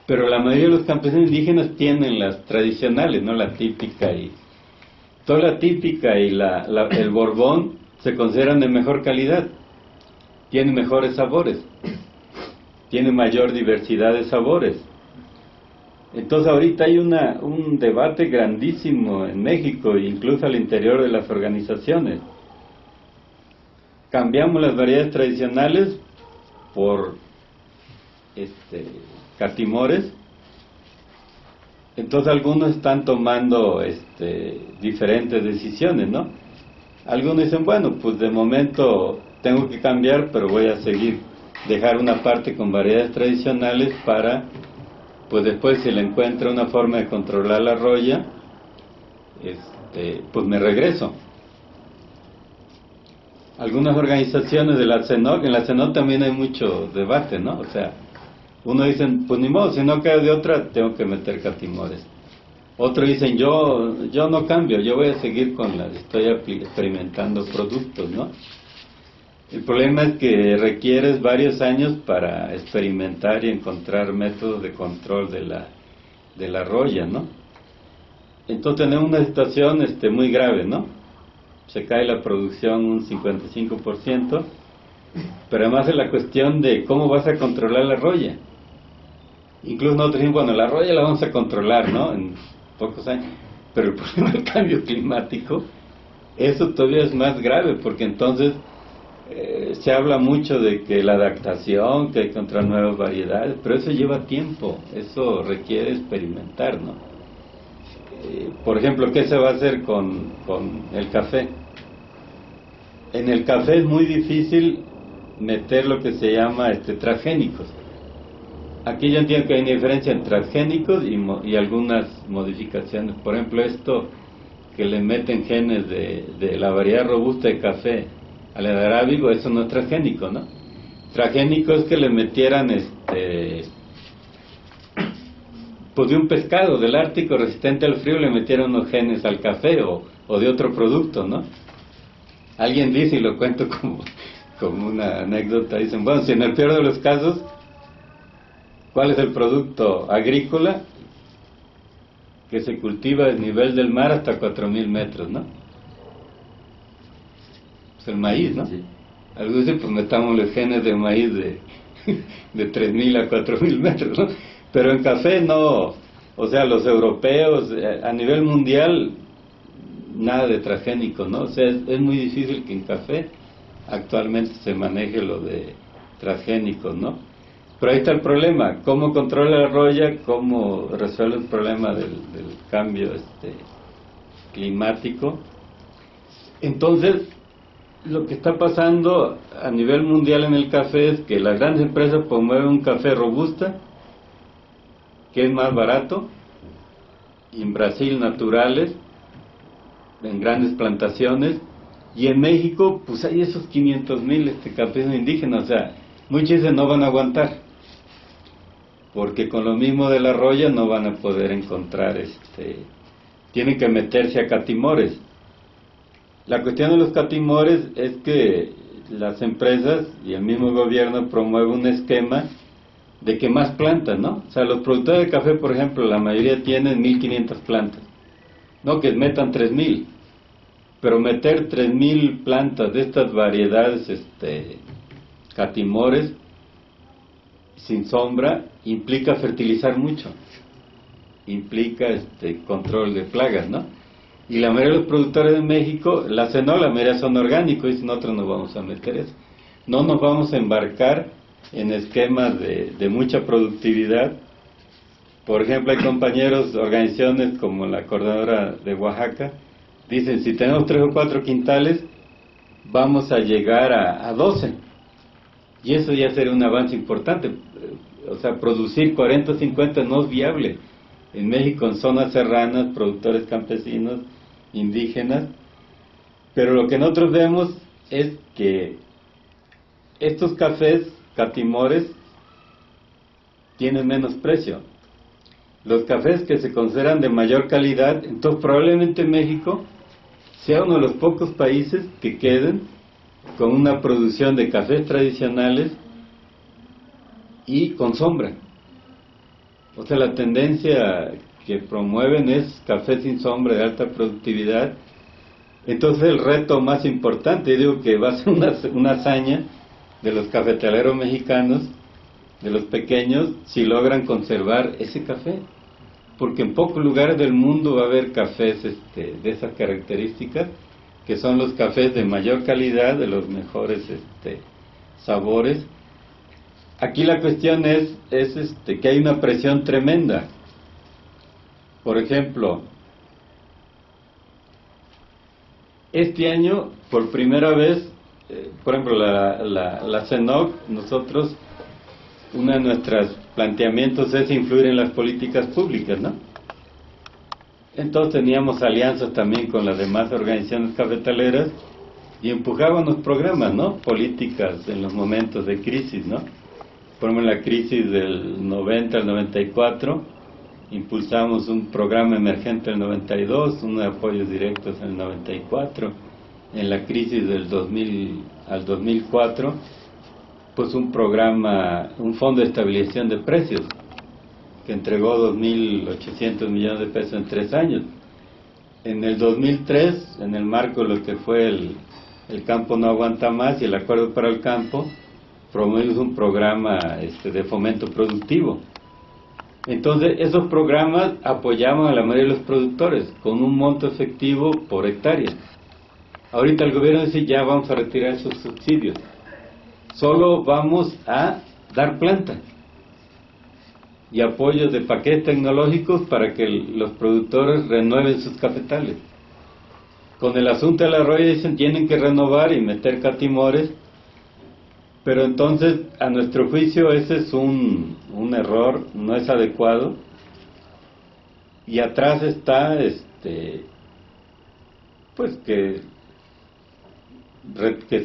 Pero la mayoría de los campesinos indígenas tienen las tradicionales, ¿no? La típica, y toda la típica y el Borbón se consideran de mejor calidad, tienen mejores sabores, tienen mayor diversidad de sabores. Entonces ahorita hay un debate grandísimo en México, incluso al interior de las organizaciones. Cambiamos las variedades tradicionales por catimores. Entonces algunos están tomando diferentes decisiones, ¿no? Algunos dicen: bueno, pues de momento tengo que cambiar, pero voy a dejar una parte con variedades tradicionales para, pues después, si le encuentro una forma de controlar la roya, pues me regreso. Algunas organizaciones de la CENOC, en la CENOC también hay mucho debate, ¿no? O sea, uno dicen: pues ni modo, si no queda de otra, tengo que meter catimores. Otros dicen: yo no cambio, yo voy a seguir estoy experimentando productos, ¿no? El problema es que requieres varios años para experimentar y encontrar métodos de control de la roya, ¿no? Entonces tenemos una situación muy grave, ¿no? Se cae la producción un 55%, pero además es la cuestión de cómo vas a controlar la roya. Incluso nosotros decimos: bueno, la roya la vamos a controlar, ¿no? En pocos años. Pero el problema del cambio climático, eso todavía es más grave, porque entonces se habla mucho de que la adaptación, que hay que encontrar nuevas variedades, pero eso lleva tiempo, eso requiere experimentar, ¿no? Por ejemplo, ¿qué se va a hacer con el café? En el café es muy difícil meter lo que se llama transgénicos. Aquí yo entiendo que hay una diferencia entre transgénicos y algunas modificaciones. Por ejemplo, esto que le meten genes de la variedad robusta de café al arábigo, eso no es transgénico, ¿no? Transgénico es que le metieran pues de un pescado del Ártico resistente al frío le metieron unos genes al café o de otro producto, ¿no? Alguien dice, y lo cuento como una anécdota, dicen, bueno, si en el peor de los casos, ¿cuál es el producto agrícola que se cultiva a nivel del mar hasta 4.000 metros, ¿no? Pues el maíz, ¿no? Sí. Algunos dicen, pues metamos los genes de maíz de 3.000 a 4.000 metros, ¿no? Pero en café no, o sea, los europeos, a nivel mundial, nada de transgénicos, ¿no? O sea, es muy difícil que en café actualmente se maneje lo de transgénicos, ¿no? Pero ahí está el problema, ¿cómo controla la roya? ¿Cómo resuelve el problema del cambio climático? Entonces, lo que está pasando a nivel mundial en el café es que las grandes empresas promueven un café robusta, que es más barato, y en Brasil naturales, en grandes plantaciones, y en México pues hay esos 500,000 campesinos indígenas, o sea, muchos dicen no van a aguantar, porque con lo mismo de la roya no van a poder encontrar, tienen que meterse a catimores. La cuestión de los catimores es que las empresas y el mismo gobierno promueve un esquema de que más plantas, ¿no? O sea, los productores de café, por ejemplo, la mayoría tienen 1.500 plantas, no que metan 3.000, pero meter 3.000 plantas de estas variedades catimores sin sombra implica fertilizar mucho, implica control de plagas, ¿no? Y la mayoría de los productores de México, la mayoría son orgánicos, y nosotros no vamos a meter eso. No nos vamos a embarcar en esquemas de mucha productividad. Por ejemplo, hay compañeros, organizaciones como la Coordinadora de Oaxaca, dicen, si tenemos 3 o 4 quintales, vamos a llegar a 12. Y eso ya sería un avance importante. O sea, producir 40 o 50 no es viable. En México, en zonas serranas, productores campesinos, indígenas. Pero lo que nosotros vemos es que estos cafés catimores tienen menos precio. Los cafés que se consideran de mayor calidad, entonces probablemente México sea uno de los pocos países que queden con una producción de cafés tradicionales y con sombra. O sea, la tendencia que promueven es café sin sombra de alta productividad. Entonces el reto más importante, digo que va a ser una hazaña de los cafetaleros mexicanos, de los pequeños, si logran conservar ese café. Porque en pocos lugares del mundo va a haber cafés de esas características, que son los cafés de mayor calidad, de los mejores sabores. Aquí la cuestión es que hay una presión tremenda. Por ejemplo, este año, por primera vez, por ejemplo, la CENOC, nosotros, uno de nuestros planteamientos es influir en las políticas públicas, ¿no? Entonces teníamos alianzas también con las demás organizaciones cafetaleras y empujábamos programas, ¿no? Políticas en los momentos de crisis, ¿no? Por ejemplo, en la crisis del 90 al 94, impulsamos un programa emergente en el 92, uno de apoyos directos en el 94, en la crisis del 2000 al 2004, pues un programa, un fondo de estabilización de precios, que entregó 2.800 millones de pesos en 3 años. En el 2003, en el marco de lo que fue el campo no aguanta más y el acuerdo para el campo, promovimos un programa de fomento productivo. Entonces, esos programas apoyaban a la mayoría de los productores con un monto efectivo por hectárea. Ahorita el gobierno dice, ya vamos a retirar esos subsidios. Solo vamos a dar planta y apoyos de paquetes tecnológicos para que los productores renueven sus cafetales. Con el asunto de la roya dicen tienen que renovar y meter catimores, pero entonces a nuestro juicio ese es un error, no es adecuado, y atrás está pues que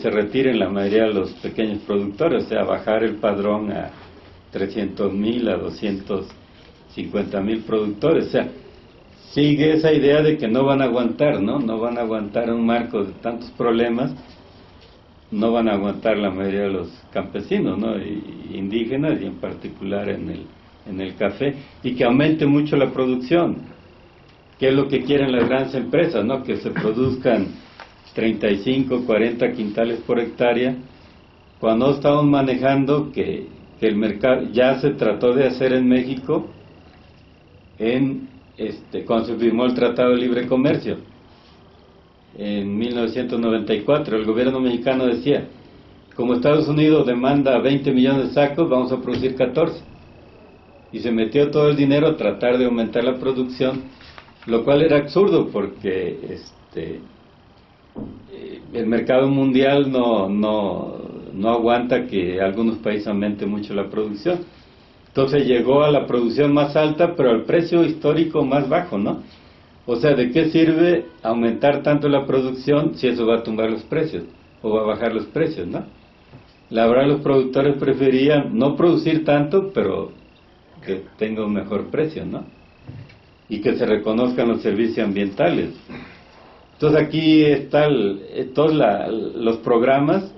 se retiren la mayoría de los pequeños productores, o sea, bajar el padrón a 300,000, a 50,000 productores. O sea, sigue esa idea de que no van a aguantar, ¿no? No van a aguantar un marco de tantos problemas, no van a aguantar la mayoría de los campesinos, ¿no? Y indígenas, y en particular en el café, y que aumente mucho la producción, que es lo que quieren las grandes empresas, ¿no? Que se produzcan 35, 40 quintales por hectárea, cuando estamos manejando que el mercado ya se trató de hacer en México cuando se firmó el Tratado de Libre Comercio en 1994. El gobierno mexicano decía, como Estados Unidos demanda 20 millones de sacos, vamos a producir 14, y se metió todo el dinero a tratar de aumentar la producción, lo cual era absurdo porque el mercado mundial no aguanta que algunos países aumenten mucho la producción. Entonces llegó a la producción más alta, pero al precio histórico más bajo, ¿no? O sea, ¿de qué sirve aumentar tanto la producción si eso va a tumbar los precios o va a bajar los precios, ¿no? La verdad, los productores preferían no producir tanto, pero que tenga un mejor precio, ¿no? Y que se reconozcan los servicios ambientales. Entonces aquí están todos los programas.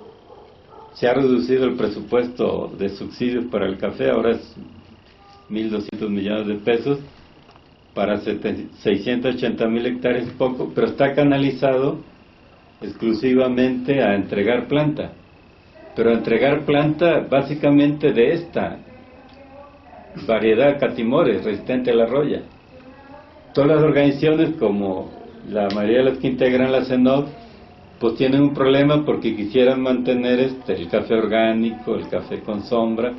Se ha reducido el presupuesto de subsidios para el café, ahora es 1.200 millones de pesos para 680,000 hectáreas, poco, pero está canalizado exclusivamente a entregar planta, pero a entregar planta básicamente de esta variedad Catimores, resistente a la roya. Todas las organizaciones, como la mayoría de las que integran la CENOV, pues tienen un problema porque quisieran mantener el café orgánico, el café con sombra,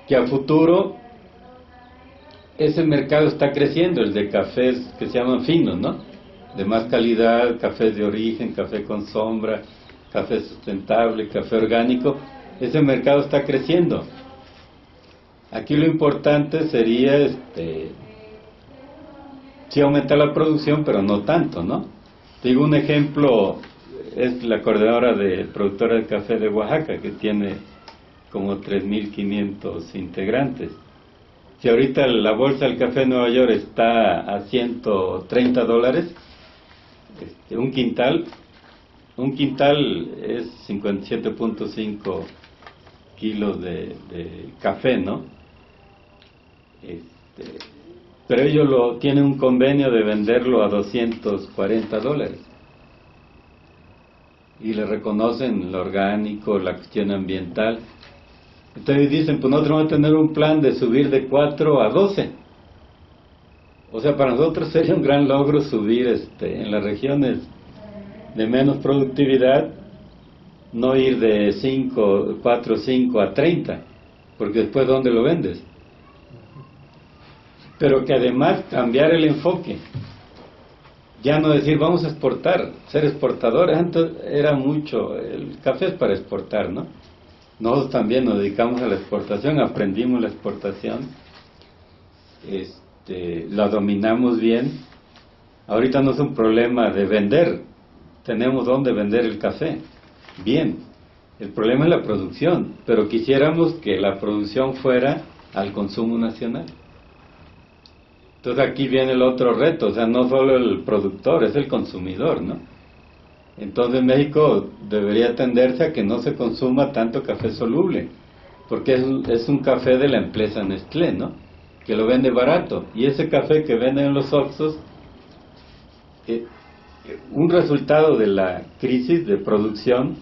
que a futuro ese mercado está creciendo, el de cafés que se llaman finos, ¿no? De más calidad, cafés de origen, café con sombra, café sustentable, café orgánico. Ese mercado está creciendo. Aquí lo importante sería sí aumentar la producción, pero no tanto, ¿no? Te digo un ejemplo, es la coordinadora de productora de café de Oaxaca, que tiene como 3.500 integrantes. Si ahorita la bolsa del café de Nueva York está a $130, un quintal es 57.5 kilos de café, ¿no? Pero ellos tienen un convenio de venderlo a $240 y le reconocen lo orgánico, la cuestión ambiental. Entonces dicen, pues nosotros vamos a tener un plan de subir de 4 a 12. O sea, para nosotros sería un gran logro subir en las regiones de menos productividad, no ir de 4 o 5 a 30, porque después ¿dónde lo vendes? Pero que además cambiar el enfoque, ya no decir vamos a exportar, ser exportadores. Antes era mucho, el café es para exportar, ¿no? Nosotros también nos dedicamos a la exportación, aprendimos la exportación, la dominamos bien. Ahorita no es un problema de vender, tenemos dónde vender el café, bien. El problema es la producción, pero quisiéramos que la producción fuera al consumo nacional. Entonces aquí viene el otro reto, o sea, no solo el productor, es el consumidor, ¿no? Entonces México debería tenderse a que no se consuma tanto café soluble, porque es un café de la empresa Nestlé, ¿no? Que lo vende barato, y ese café que venden en los Oxxos, un resultado de la crisis de producción,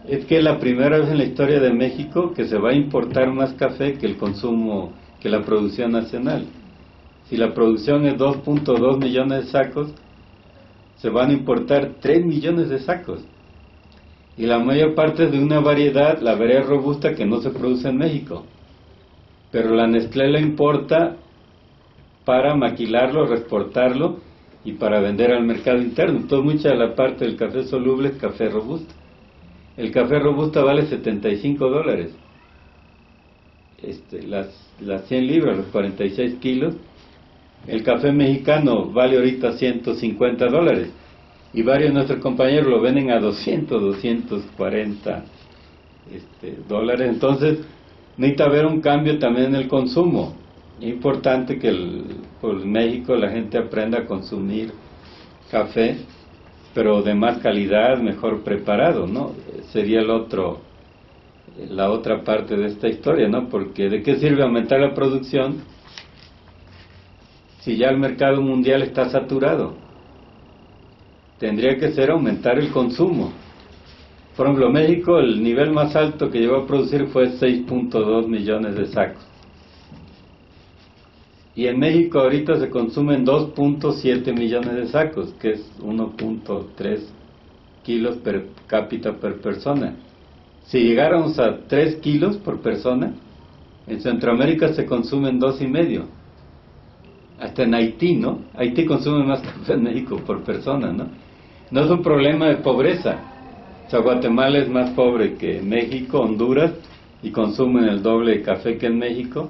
es que es la primera vez en la historia de México que se va a importar más café que el consumo, que la producción nacional. Si la producción es 2.2 millones de sacos, se van a importar 3 millones de sacos. Y la mayor parte es de una variedad, la variedad robusta, que no se produce en México. Pero la Nestlé la importa para maquilarlo, reexportarlo y para vender al mercado interno. Entonces mucha de la parte del café soluble es café robusto. El café robusto vale $75. Las 100 libras, los 46 kilos. El café mexicano vale ahorita $150 y varios de nuestros compañeros lo venden a 200, 240 dólares. Entonces necesita haber un cambio también en el consumo. Es importante que por México la gente aprenda a consumir café, pero de más calidad, mejor preparado, ¿no? Sería la otra parte de esta historia, ¿no? Porque ¿de qué sirve aumentar la producción si ya el mercado mundial está saturado? Tendría que ser aumentar el consumo. Por ejemplo, México, el nivel más alto que llegó a producir fue 6.2 millones de sacos. Y en México ahorita se consumen 2.7 millones de sacos, que es 1.3 kilos per cápita per persona. Si llegáramos a 3 kilos por persona, en Centroamérica se consumen 2,5. Hasta en Haití, ¿no? Haití consume más café en México por persona, ¿no? No es un problema de pobreza. O sea, Guatemala es más pobre que México, Honduras, y consumen el doble de café que en México.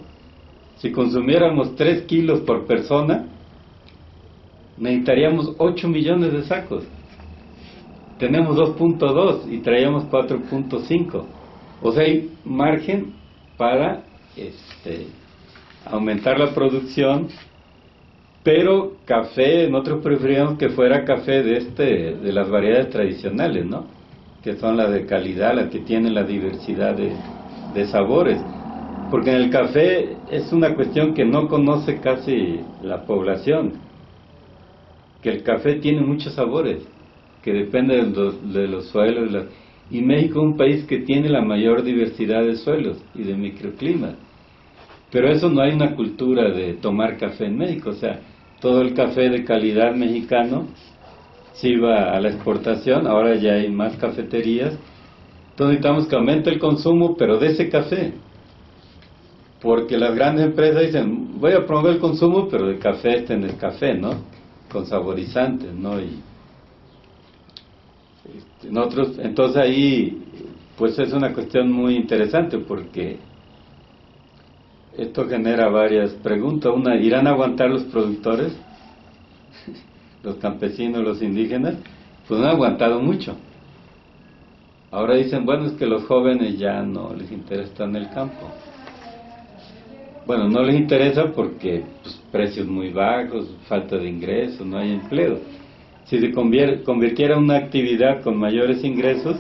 Si consumiéramos 3 kilos por persona, necesitaríamos 8 millones de sacos. Tenemos 2.2 y traíamos 4.5. O sea, hay margen para aumentar la producción, pero café, nosotros preferíamos que fuera café de las variedades tradicionales, ¿no? Que son las de calidad, las que tienen la diversidad de sabores. Porque en el café es una cuestión que no conoce casi la población, que el café tiene muchos sabores, que depende de los suelos, y México es un país que tiene la mayor diversidad de suelos y de microclimas. Pero eso no hay una cultura de tomar café en México, o sea, todo el café de calidad mexicano se iba a la exportación, ahora ya hay más cafeterías, entonces necesitamos que aumente el consumo, pero de ese café. Porque las grandes empresas dicen, voy a promover el consumo, pero de café en el café, ¿no? Con saborizantes, ¿no? Y nosotros, entonces ahí, pues es una cuestión muy interesante, porque esto genera varias preguntas. Una, ¿irán a aguantar los productores? Los campesinos, los indígenas, pues no han aguantado mucho. Ahora dicen, bueno, es que los jóvenes ya no les interesa estar en el campo. Bueno, no les interesa porque pues, precios muy bajos, falta de ingresos, no hay empleo. Si se convirtiera en una actividad con mayores ingresos,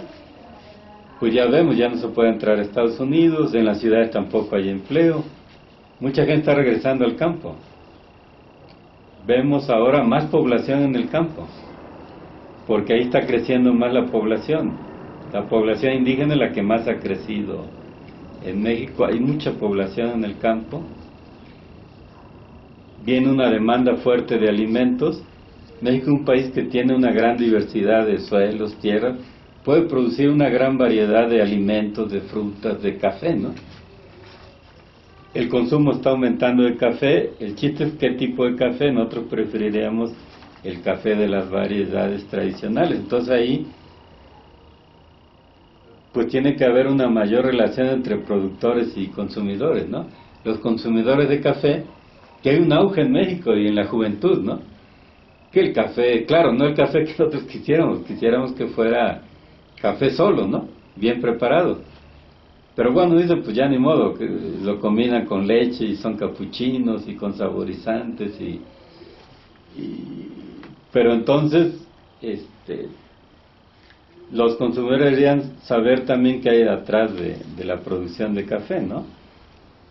pues ya vemos, ya no se puede entrar a Estados Unidos, en las ciudades tampoco hay empleo. Mucha gente está regresando al campo. Vemos ahora más población en el campo, porque ahí está creciendo más la población. La población indígena es la que más ha crecido. En México hay mucha población en el campo, viene una demanda fuerte de alimentos. México es un país que tiene una gran diversidad de suelos, tierras, puede producir una gran variedad de alimentos, de frutas, de café, ¿no? El consumo está aumentando de café, el chiste es qué tipo de café. Nosotros preferiríamos el café de las variedades tradicionales, entonces ahí pues tiene que haber una mayor relación entre productores y consumidores, ¿no? Los consumidores de café, que hay un auge en México y en la juventud, ¿no? Que el café, claro, no el café que nosotros quisiéramos que fuera café solo, ¿no? Bien preparado. Pero bueno, dicen, pues ya ni modo, que lo combinan con leche y son capuchinos y con saborizantes pero entonces, los consumidores deberían saber también qué hay atrás de la producción de café, ¿no?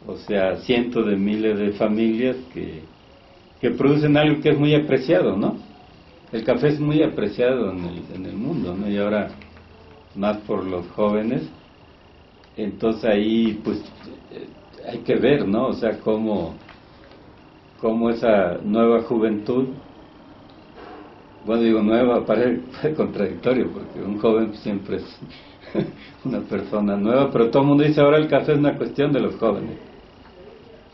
O sea, cientos de miles de familias que producen algo que es muy apreciado, ¿no? El café es muy apreciado en el mundo, ¿no? Y ahora más por los jóvenes. Entonces ahí, pues, hay que ver, ¿no? O sea, cómo esa nueva juventud, bueno, digo nueva, parece contradictorio, porque un joven siempre es una persona nueva, pero todo el mundo dice ahora el café es una cuestión de los jóvenes.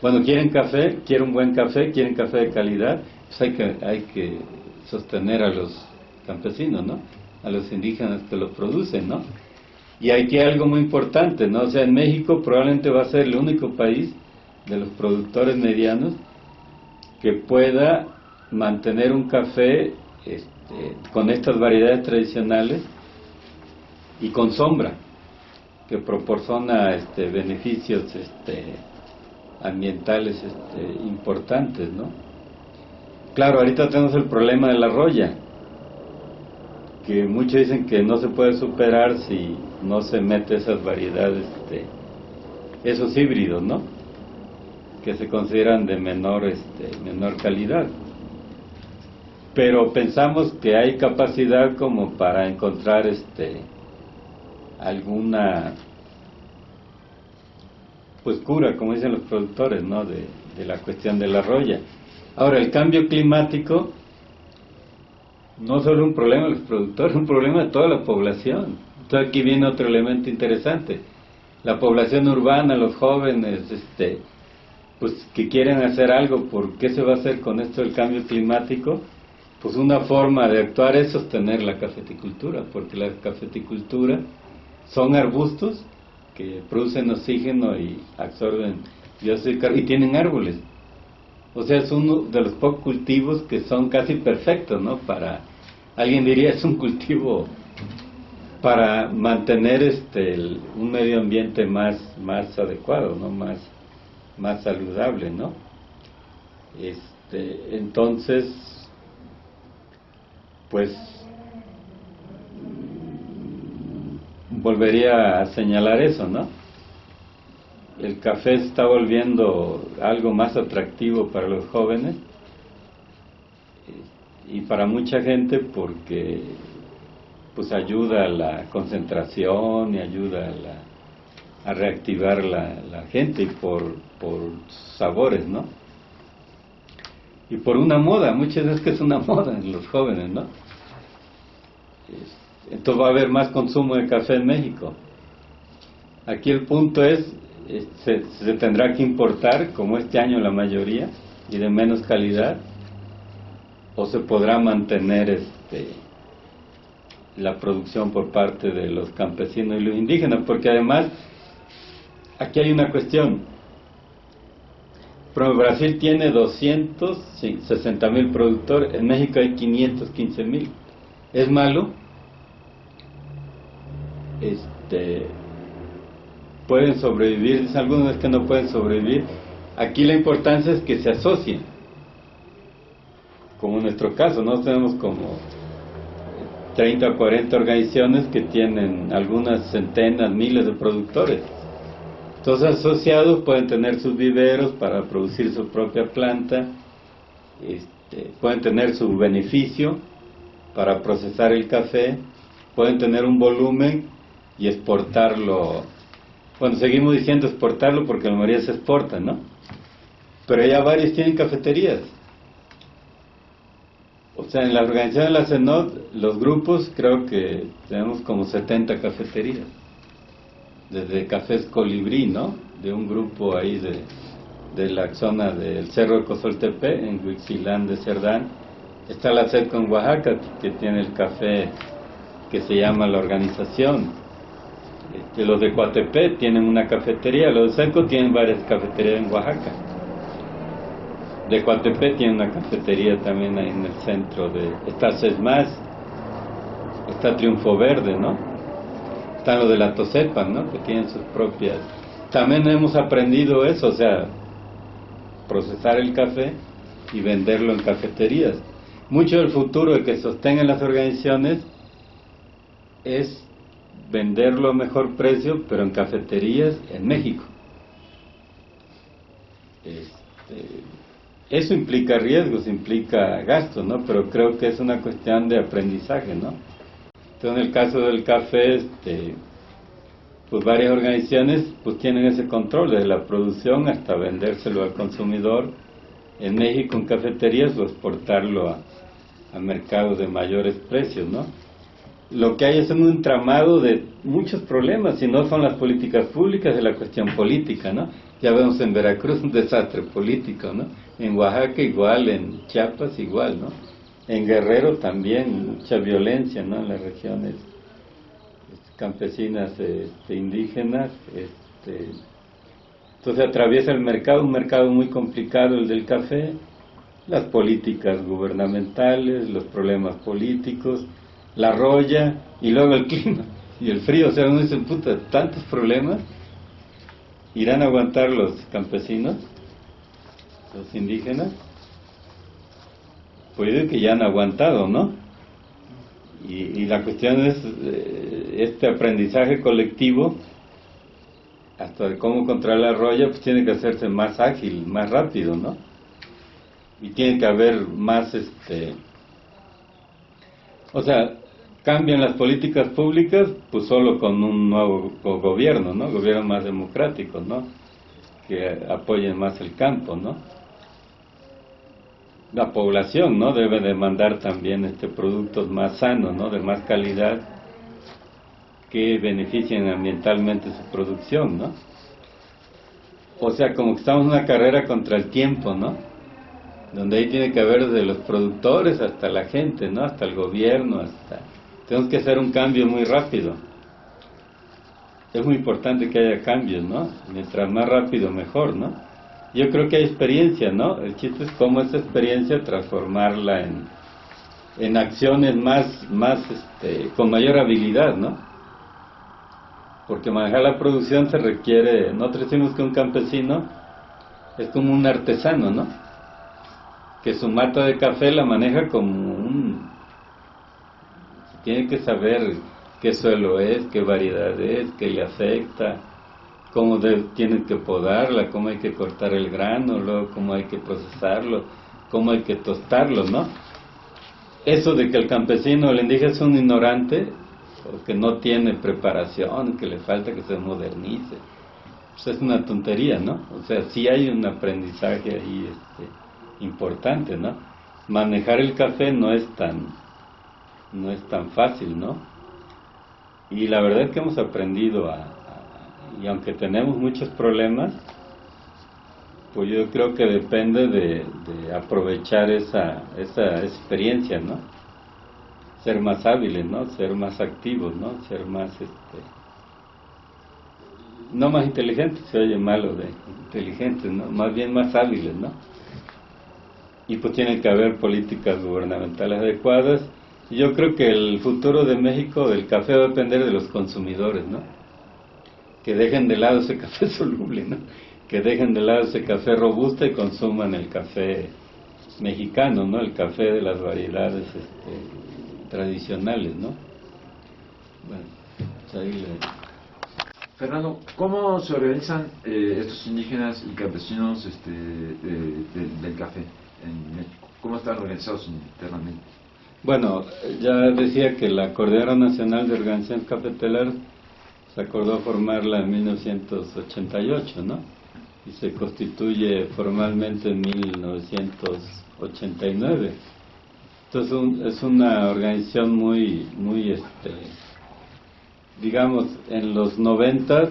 Bueno, quieren café, quieren un buen café, quieren café de calidad, pues hay que sostener a los campesinos, ¿no? A los indígenas que lo producen, ¿no? Y aquí hay algo muy importante, ¿no? O sea, en México probablemente va a ser el único país de los productores medianos que pueda mantener un café con estas variedades tradicionales y con sombra, que proporciona beneficios ambientales importantes, ¿no? Claro, ahorita tenemos el problema de la roya, que muchos dicen que no se puede superar si no se mete esas variedades, esos híbridos, ¿no? Que se consideran de menor calidad. Pero pensamos que hay capacidad como para encontrar alguna pues cura, como dicen los productores, ¿no? de la cuestión de la roya. Ahora, el cambio climático no solo un problema de los productores, es un problema de toda la población. Entonces aquí viene otro elemento interesante. La población urbana, los jóvenes, pues que quieren hacer algo. ¿Por qué se va a hacer con esto del cambio climático? Pues una forma de actuar es sostener la cafeticultura, porque la cafeticultura son arbustos que producen oxígeno y absorben dióxido de carbono y tienen árboles. O sea, es uno de los pocos cultivos que son casi perfectos, ¿no? Alguien diría, es un cultivo para mantener un medio ambiente más adecuado, ¿no? Más saludable, ¿no? Entonces, pues volvería a señalar eso, ¿no? El café se está volviendo algo más atractivo para los jóvenes y para mucha gente porque pues ayuda a la concentración y ayuda a reactivar la gente y por sabores, ¿no? Y por una moda, muchas veces que es una moda en los jóvenes, ¿no? Entonces va a haber más consumo de café en México. Aquí el punto es, se tendrá que importar, como este año la mayoría, y de menos calidad, o se podrá mantener la producción por parte de los campesinos y los indígenas, porque además aquí hay una cuestión. Pero Brasil tiene 260,000 productores, en México hay 515,000. ¿Es malo? Pueden sobrevivir, dicen algunos que no pueden sobrevivir. Aquí la importancia es que se asocien, como en nuestro caso, nosotros tenemos como 30 o 40 organizaciones que tienen algunas centenas, miles de productores. Entonces asociados pueden tener sus viveros para producir su propia planta, pueden tener su beneficio para procesar el café, pueden tener un volumen y exportarlo. Bueno, seguimos diciendo exportarlo porque la mayoría se exporta, ¿no? Pero ya varios tienen cafeterías. O sea, en la organización de la CENOT, los grupos, creo que tenemos como 70 cafeterías. Desde Cafés Colibrí, ¿no? De un grupo ahí de la zona del Cerro de Cosoltepe, en Huixilán de Cerdán. Está la CEDCO en Oaxaca, que tiene el café que se llama La Organización. Los de Coatepé tienen una cafetería, los de CEDCO tienen varias cafeterías en Oaxaca. De Coatepé tiene una cafetería también ahí en el centro está CESMAS, está Triunfo Verde, ¿no? Están los de la Tosepan, ¿no? Que tienen sus propias. También hemos aprendido eso, o sea, procesar el café y venderlo en cafeterías. Mucho del futuro de que sostengan las organizaciones es venderlo a mejor precio, pero en cafeterías en México. Eso implica riesgos, implica gastos, ¿no? Pero creo que es una cuestión de aprendizaje, ¿no? Entonces, en el caso del café, pues varias organizaciones pues tienen ese control, desde la producción hasta vendérselo al consumidor en México en cafeterías o exportarlo a mercados de mayores precios, ¿no? Lo que hay es un entramado de muchos problemas, si no son las políticas públicas, es la cuestión política, ¿no? Ya vemos en Veracruz un desastre político, ¿no? En Oaxaca igual, en Chiapas igual, ¿no? En Guerrero también, mucha violencia, ¿no? En las regiones campesinas indígenas. Entonces atraviesa el mercado, un mercado muy complicado, el del café, las políticas gubernamentales, los problemas políticos, la roya y luego el clima y el frío. O sea, uno dice, puta, tantos problemas, ¿irán a aguantar los campesinos? los indígenas, pues yo digo que ya han aguantado, ¿no? Y la cuestión es este aprendizaje colectivo, hasta de cómo controlar la roya, pues tiene que hacerse más ágil, más rápido, ¿no? Y tiene que haber más, o sea, cambian las políticas públicas, pues solo con un nuevo gobierno, ¿no? Gobierno más democrático, ¿no? Que apoyen más el campo, ¿no? La población, ¿no? Debe demandar también productos más sanos, ¿no? De más calidad, que beneficien ambientalmente su producción, ¿no? O sea, como que estamos en una carrera contra el tiempo, ¿no? Donde ahí tiene que haber desde los productores hasta la gente, ¿no? Hasta el gobierno, hasta... Tenemos que hacer un cambio muy rápido. Es muy importante que haya cambios, ¿no? Mientras más rápido, mejor, ¿no? Yo creo que hay experiencia, ¿no? El chiste es cómo esa experiencia transformarla en acciones más con mayor habilidad, ¿no? Porque manejar la producción se requiere, nosotros decimos que un campesino es como un artesano, ¿no? Que su mata de café la maneja como tiene que saber qué suelo es, qué variedad es, qué le afecta, cómo tiene que podarla, cómo hay que cortar el grano, luego cómo hay que procesarlo, cómo hay que tostarlo, ¿no? Eso de que el campesino, el indígena es un ignorante, o que no tiene preparación, que le falta que se modernice, pues es una tontería, ¿no? O sea, sí hay un aprendizaje ahí importante, ¿no? Manejar el café no es tan fácil, ¿no? Y la verdad es que hemos aprendido y aunque tenemos muchos problemas, pues yo creo que depende de aprovechar esa experiencia, ¿no? Ser más hábiles, ¿no? Ser más activos, ¿no? Ser más, no más inteligentes, se oye malo de inteligentes, ¿no? Más bien más hábiles, ¿no? Y pues tiene que haber políticas gubernamentales adecuadas. Y yo creo que el futuro de México, del café, va a depender de los consumidores, ¿no? Que dejen de lado ese café soluble, ¿no? Que dejen de lado ese café robusto y consuman el café mexicano, ¿no? El café de las variedades tradicionales, ¿no? Bueno, pues ahí Fernando, ¿cómo se organizan estos indígenas y campesinos del café en México? ¿Cómo están organizados internamente? Bueno, ya decía que la Coordinadora Nacional de Organizaciones Cafetaleras se acordó formarla en 1988, ¿no? Y se constituye formalmente en 1989. Entonces es una organización muy digamos, en los 90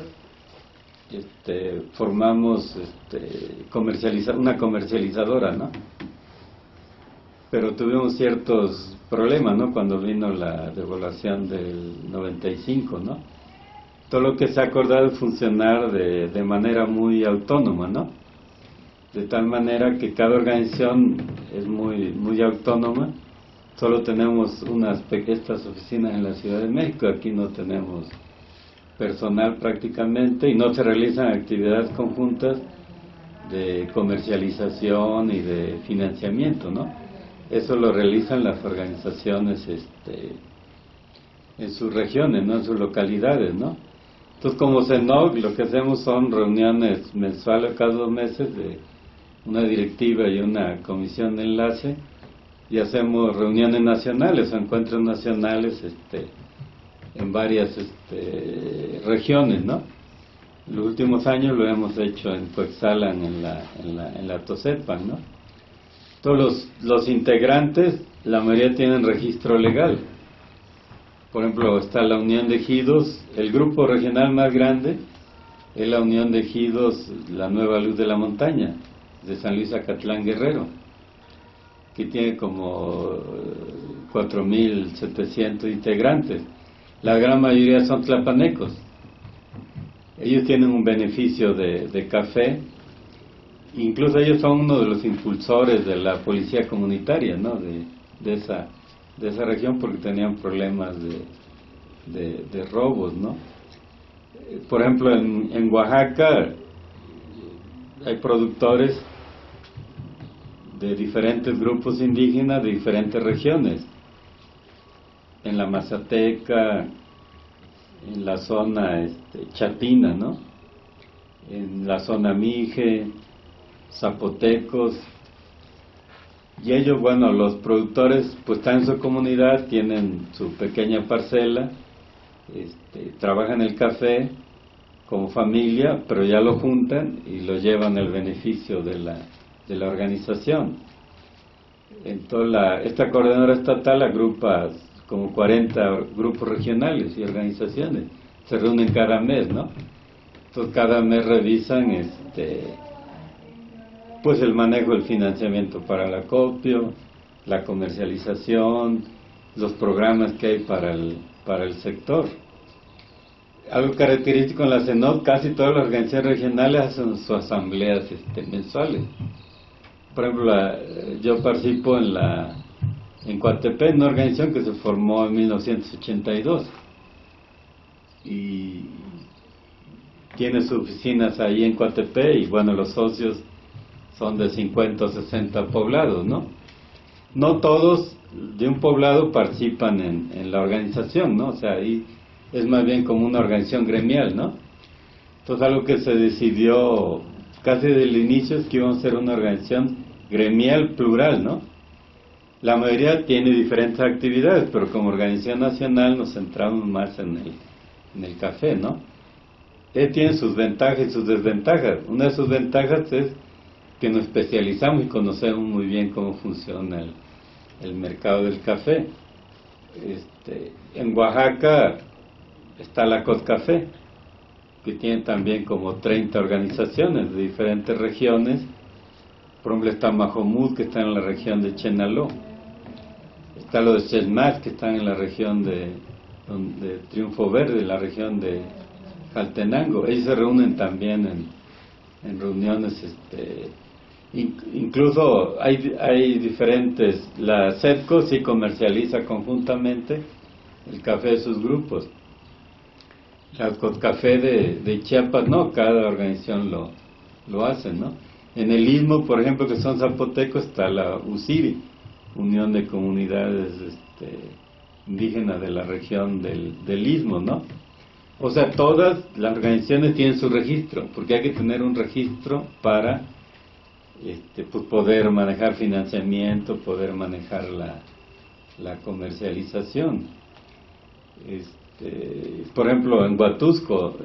formamos una comercializadora, ¿no? Pero tuvimos ciertos problemas, ¿no? Cuando vino la devaluación del 95, ¿no? Todo lo que se ha acordado es funcionar de manera muy autónoma, ¿no? De tal manera que cada organización es muy autónoma. Solo tenemos estas oficinas en la Ciudad de México, aquí no tenemos personal prácticamente y no se realizan actividades conjuntas de comercialización y de financiamiento, ¿no? Eso lo realizan las organizaciones en sus regiones, ¿no? En sus localidades, ¿no? Entonces, como CENOC, lo que hacemos son reuniones mensuales cada 2 meses de una directiva y una comisión de enlace, y hacemos reuniones nacionales o encuentros nacionales en varias regiones, ¿no? En los últimos años lo hemos hecho en Coexalan, en la Tosepan, ¿no? Todos los integrantes, la mayoría tienen registro legal. Por ejemplo, está la Unión de Ejidos, el grupo regional más grande es la Unión de Ejidos, la Nueva Luz de la Montaña, de San Luis Acatlán, Guerrero, que tiene como 4.700 integrantes. La gran mayoría son tlapanecos. Ellos tienen un beneficio de café. Incluso ellos son uno de los impulsores de la policía comunitaria, ¿no? de esa región, porque tenían problemas de robos, ¿no? Por ejemplo, en Oaxaca hay productores de diferentes grupos indígenas de diferentes regiones. En la Mazateca, en la zona chatina, ¿no? En la zona Mije, zapotecos. Y ellos, bueno, los productores pues están en su comunidad, tienen su pequeña parcela, trabajan el café como familia, pero ya lo juntan y lo llevan al beneficio de la organización. Entonces esta coordinadora estatal agrupa como 40 grupos regionales y organizaciones, se reúnen cada mes, ¿no? Entonces cada mes revisan pues el manejo del financiamiento para el acopio, la comercialización, los programas que hay para el sector. Algo característico en la CENOC, casi todas las organizaciones regionales hacen sus asambleas mensuales. Por ejemplo, yo participo en Coatepec, una organización que se formó en 1982 y tiene sus oficinas ahí en Coatepec y bueno, los socios son de 50 o 60 poblados, ¿no? No todos de un poblado participan en la organización, ¿no? O sea, ahí es más bien como una organización gremial, ¿no? Entonces algo que se decidió casi desde el inicio es que íbamos a ser una organización gremial plural, ¿no? La mayoría tiene diferentes actividades, pero como organización nacional nos centramos más en el café, ¿no? Tiene sus ventajas y sus desventajas. Una de sus ventajas es que nos especializamos y conocemos muy bien cómo funciona el mercado del café. En Oaxaca está la COSCAFé, que tiene también como 30 organizaciones de diferentes regiones. Por ejemplo, está Majomut, que está en la región de Chenaló. Está lo de Chesmac, que están en la región de Triunfo Verde, la región de Jaltenango. Ellos se reúnen también en reuniones, incluso hay diferentes. La CEDCO sí comercializa conjuntamente el café de sus grupos. La COSCAFé de Chiapas no, cada organización lo hace, ¿no? En el Istmo, por ejemplo, que son zapotecos, está la UCIRI, Unión de Comunidades Indígenas de la región del Istmo, ¿no? O sea, todas las organizaciones tienen su registro, porque hay que tener un registro para pues poder manejar financiamiento, poder manejar la comercialización. Por ejemplo, en Huatusco,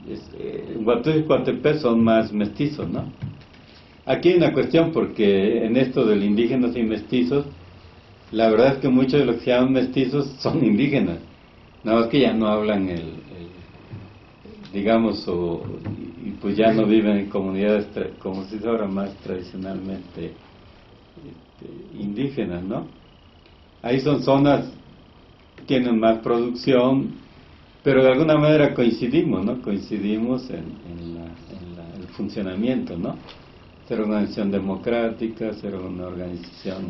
en Huatusco y Coatepec son más mestizos, ¿no? Aquí hay una cuestión, porque en esto del indígenas y mestizos, la verdad es que muchos de los que se llaman mestizos son indígenas, nada más que ya no hablan digamos, y pues ya no viven en comunidades, como se dice ahora, más tradicionalmente indígenas, ¿no? Ahí son zonas que tienen más producción, pero de alguna manera coincidimos, ¿no? Coincidimos en el funcionamiento, ¿no? Ser una organización democrática, ser una organización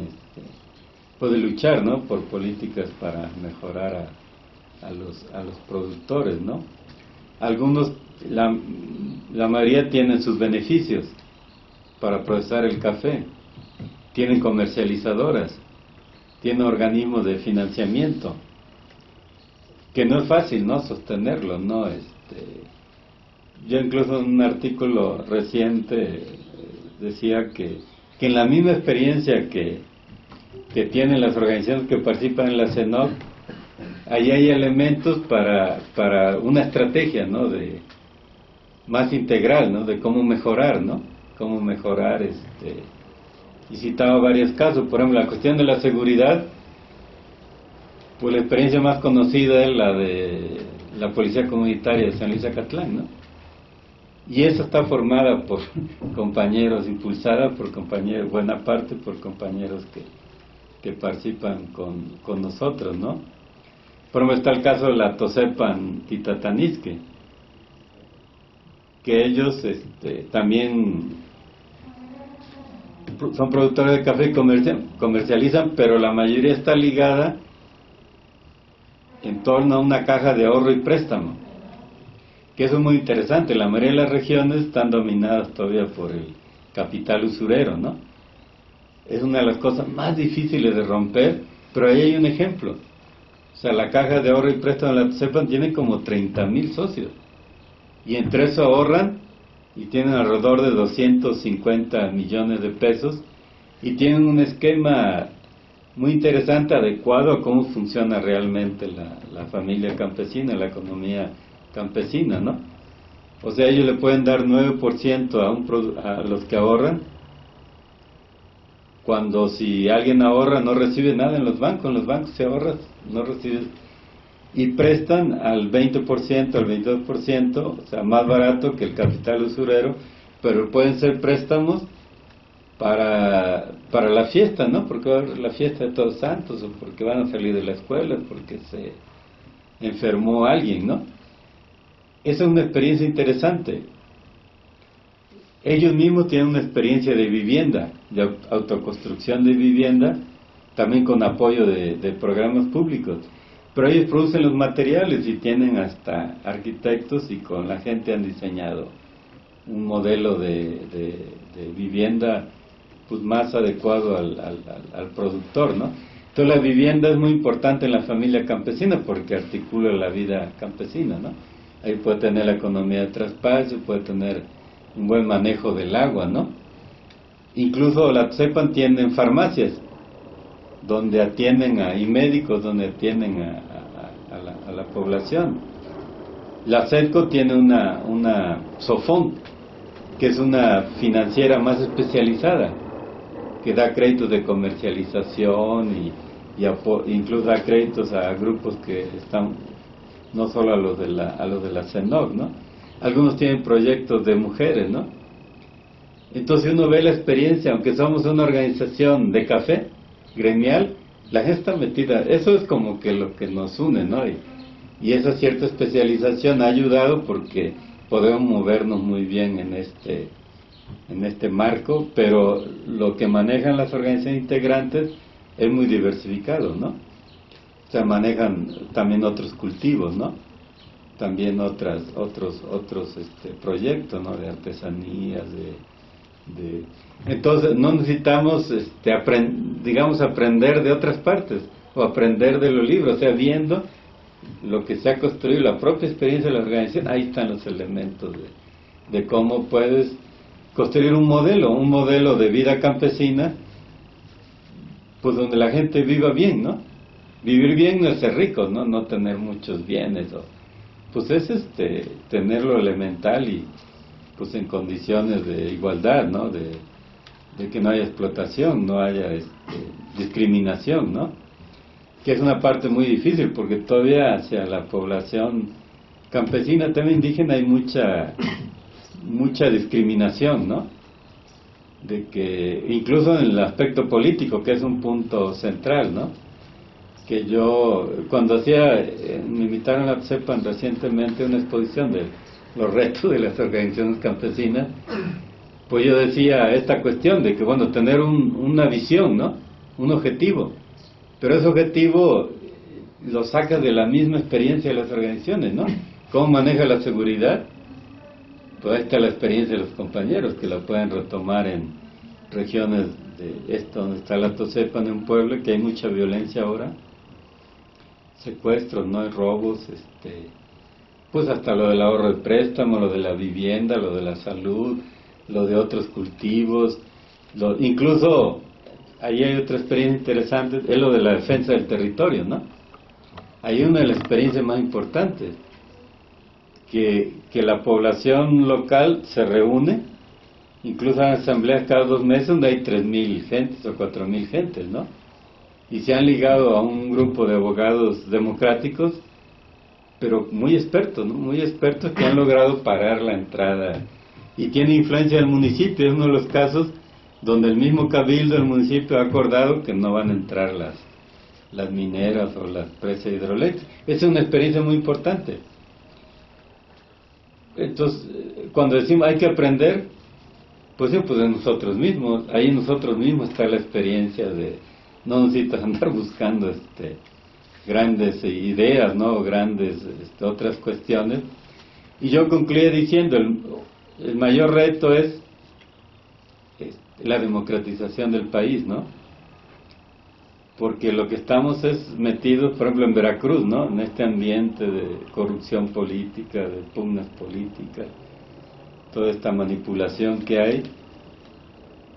puede luchar, ¿no? Por políticas para mejorar a los productores, ¿no? Algunos, la mayoría tienen sus beneficios para procesar el café, tienen comercializadoras, tienen organismos de financiamiento, que no es fácil, ¿no? Sostenerlo, ¿no? Yo incluso en un artículo reciente decía que en la misma experiencia que tienen las organizaciones que participan en la CENOC, ahí hay elementos para una estrategia, ¿no? Más integral, ¿no? De cómo mejorar, ¿no? Cómo mejorar, y citaba varios casos. Por ejemplo, la cuestión de la seguridad, pues la experiencia más conocida es la de la Policía Comunitaria de San Luis Acatlán, ¿no? Y esa está formada por compañeros, impulsada por compañeros, buena parte por compañeros que participan con nosotros, ¿no? Por ejemplo, está el caso de la Tosepan Titatanisque, que ellos también son productores de café y comercializan, pero la mayoría está ligada en torno a una caja de ahorro y préstamo, que eso es muy interesante. La mayoría de las regiones están dominadas todavía por el capital usurero, ¿no? es una de las cosas más difíciles de romper, pero ahí hay un ejemplo. O sea, la caja de ahorro y préstamo de la CEPAN tiene como 30,000 socios, y entre eso ahorran y tienen alrededor de 250 millones de pesos, y tienen un esquema muy interesante, adecuado a cómo funciona realmente la familia campesina, la economía campesina, ¿no? O sea, ellos le pueden dar 9% a los que ahorran, cuando si alguien ahorra no recibe nada en los bancos se ahorra, no recibe, y prestan al 20%, al 22%, o sea, más barato que el capital usurero, pero pueden ser préstamos para la fiesta, ¿no? Porque va a haber la fiesta de Todos Santos, o porque van a salir de la escuela, porque se enfermó alguien, ¿no? Esa es una experiencia interesante. Ellos mismos tienen una experiencia de vivienda, de autoconstrucción de vivienda, también con apoyo de programas públicos. Pero ellos producen los materiales y tienen hasta arquitectos, y con la gente han diseñado un modelo de vivienda pues más adecuado al productor, ¿no? Entonces la vivienda es muy importante en la familia campesina porque articula la vida campesina, ¿no? Ahí puede tener la economía de traspaso, puede tener un buen manejo del agua, ¿no? Incluso la CEPAN tienen farmacias donde atienden y médicos donde atienden a la población. La CEDCO tiene una SOFON, que es una financiera más especializada, que da créditos de comercialización y incluso da créditos a grupos que están, no solo a los de la CENOC, ¿no? Algunos tienen proyectos de mujeres, ¿no? Entonces uno ve la experiencia, aunque somos una organización de café gremial, la gente está metida, eso es como que lo que nos une, ¿no? Y esa cierta especialización ha ayudado porque podemos movernos muy bien en este marco, pero lo que manejan las organizaciones integrantes es muy diversificado, ¿no? O sea, manejan también otros cultivos, ¿no? También otros proyectos, ¿no? De artesanías, entonces no necesitamos aprender de otras partes o aprender de los libros, o sea, viendo lo que se ha construido, la propia experiencia de la organización, ahí están los elementos de cómo puedes construir un modelo de vida campesina, pues donde la gente viva bien, ¿no? Vivir bien no es ser rico, no tener muchos bienes, pues es tener lo elemental y pues en condiciones de igualdad, ¿no? De que no haya explotación, no haya discriminación, ¿no? Que es una parte muy difícil porque todavía hacia la población campesina, también indígena, hay mucha discriminación, ¿no? De que incluso en el aspecto político, que es un punto central, ¿no? Que yo, cuando me invitaron a la CEPAN recientemente a una exposición de los retos de las organizaciones campesinas, pues yo decía esta cuestión de que, bueno, tener una visión, ¿no? Un objetivo, pero ese objetivo lo sacas de la misma experiencia de las organizaciones, ¿no? ¿Cómo maneja la seguridad? Pues ahí está la experiencia de los compañeros que la pueden retomar en regiones de esto donde está la TOCEPAN, en un pueblo que hay mucha violencia ahora, secuestros, ¿no? Robos, pues hasta lo del ahorro de préstamo, lo de la vivienda, lo de la salud, lo de otros cultivos, incluso ahí hay otra experiencia interesante, es lo de la defensa del territorio, ¿no? Hay una de las experiencias más importantes, que la población local se reúne, incluso en asambleas cada 2 meses donde hay 3,000 gentes o 4,000 gentes, ¿no? Y se han ligado a un grupo de abogados democráticos, pero muy expertos, ¿no? Muy expertos que han logrado parar la entrada y tiene influencia del municipio. Es uno de los casos donde el mismo cabildo del municipio ha acordado que no van a entrar las mineras o las presas hidroeléctricas. Esa es una experiencia muy importante. Entonces, cuando decimos hay que aprender, pues sí, pues de nosotros mismos. Ahí en nosotros mismos está la experiencia de no necesitas andar buscando grandes ideas, ¿no? Grandes otras cuestiones. Y yo concluí diciendo, el mayor reto es la democratización del país, ¿no? Porque lo que estamos es metidos, por ejemplo, en Veracruz, ¿no? En este ambiente de corrupción política, de pugnas políticas, toda esta manipulación que hay.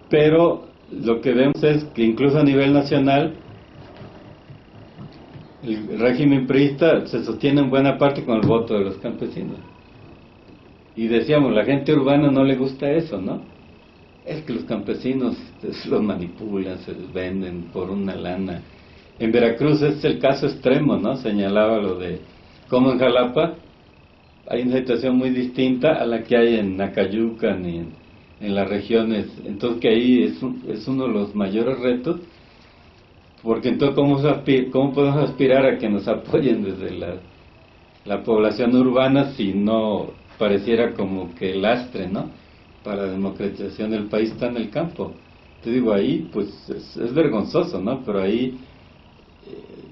Pero lo que vemos es que incluso a nivel nacional, el régimen priista se sostiene en buena parte con el voto de los campesinos. Y decíamos, la gente urbana no le gusta eso, ¿no? Es que los campesinos los manipulan, se les venden por una lana. En Veracruz es el caso extremo, ¿no? Señalaba lo de cómo en Jalapa hay una situación muy distinta a la que hay en Nacayucan y en las regiones. Entonces que ahí es uno de los mayores retos, porque entonces ¿cómo podemos aspirar a que nos apoyen desde la población urbana si no pareciera como que el lastre, ¿no?, para la democratización del país está en el campo? Te digo, ahí pues es vergonzoso, ¿no? Pero ahí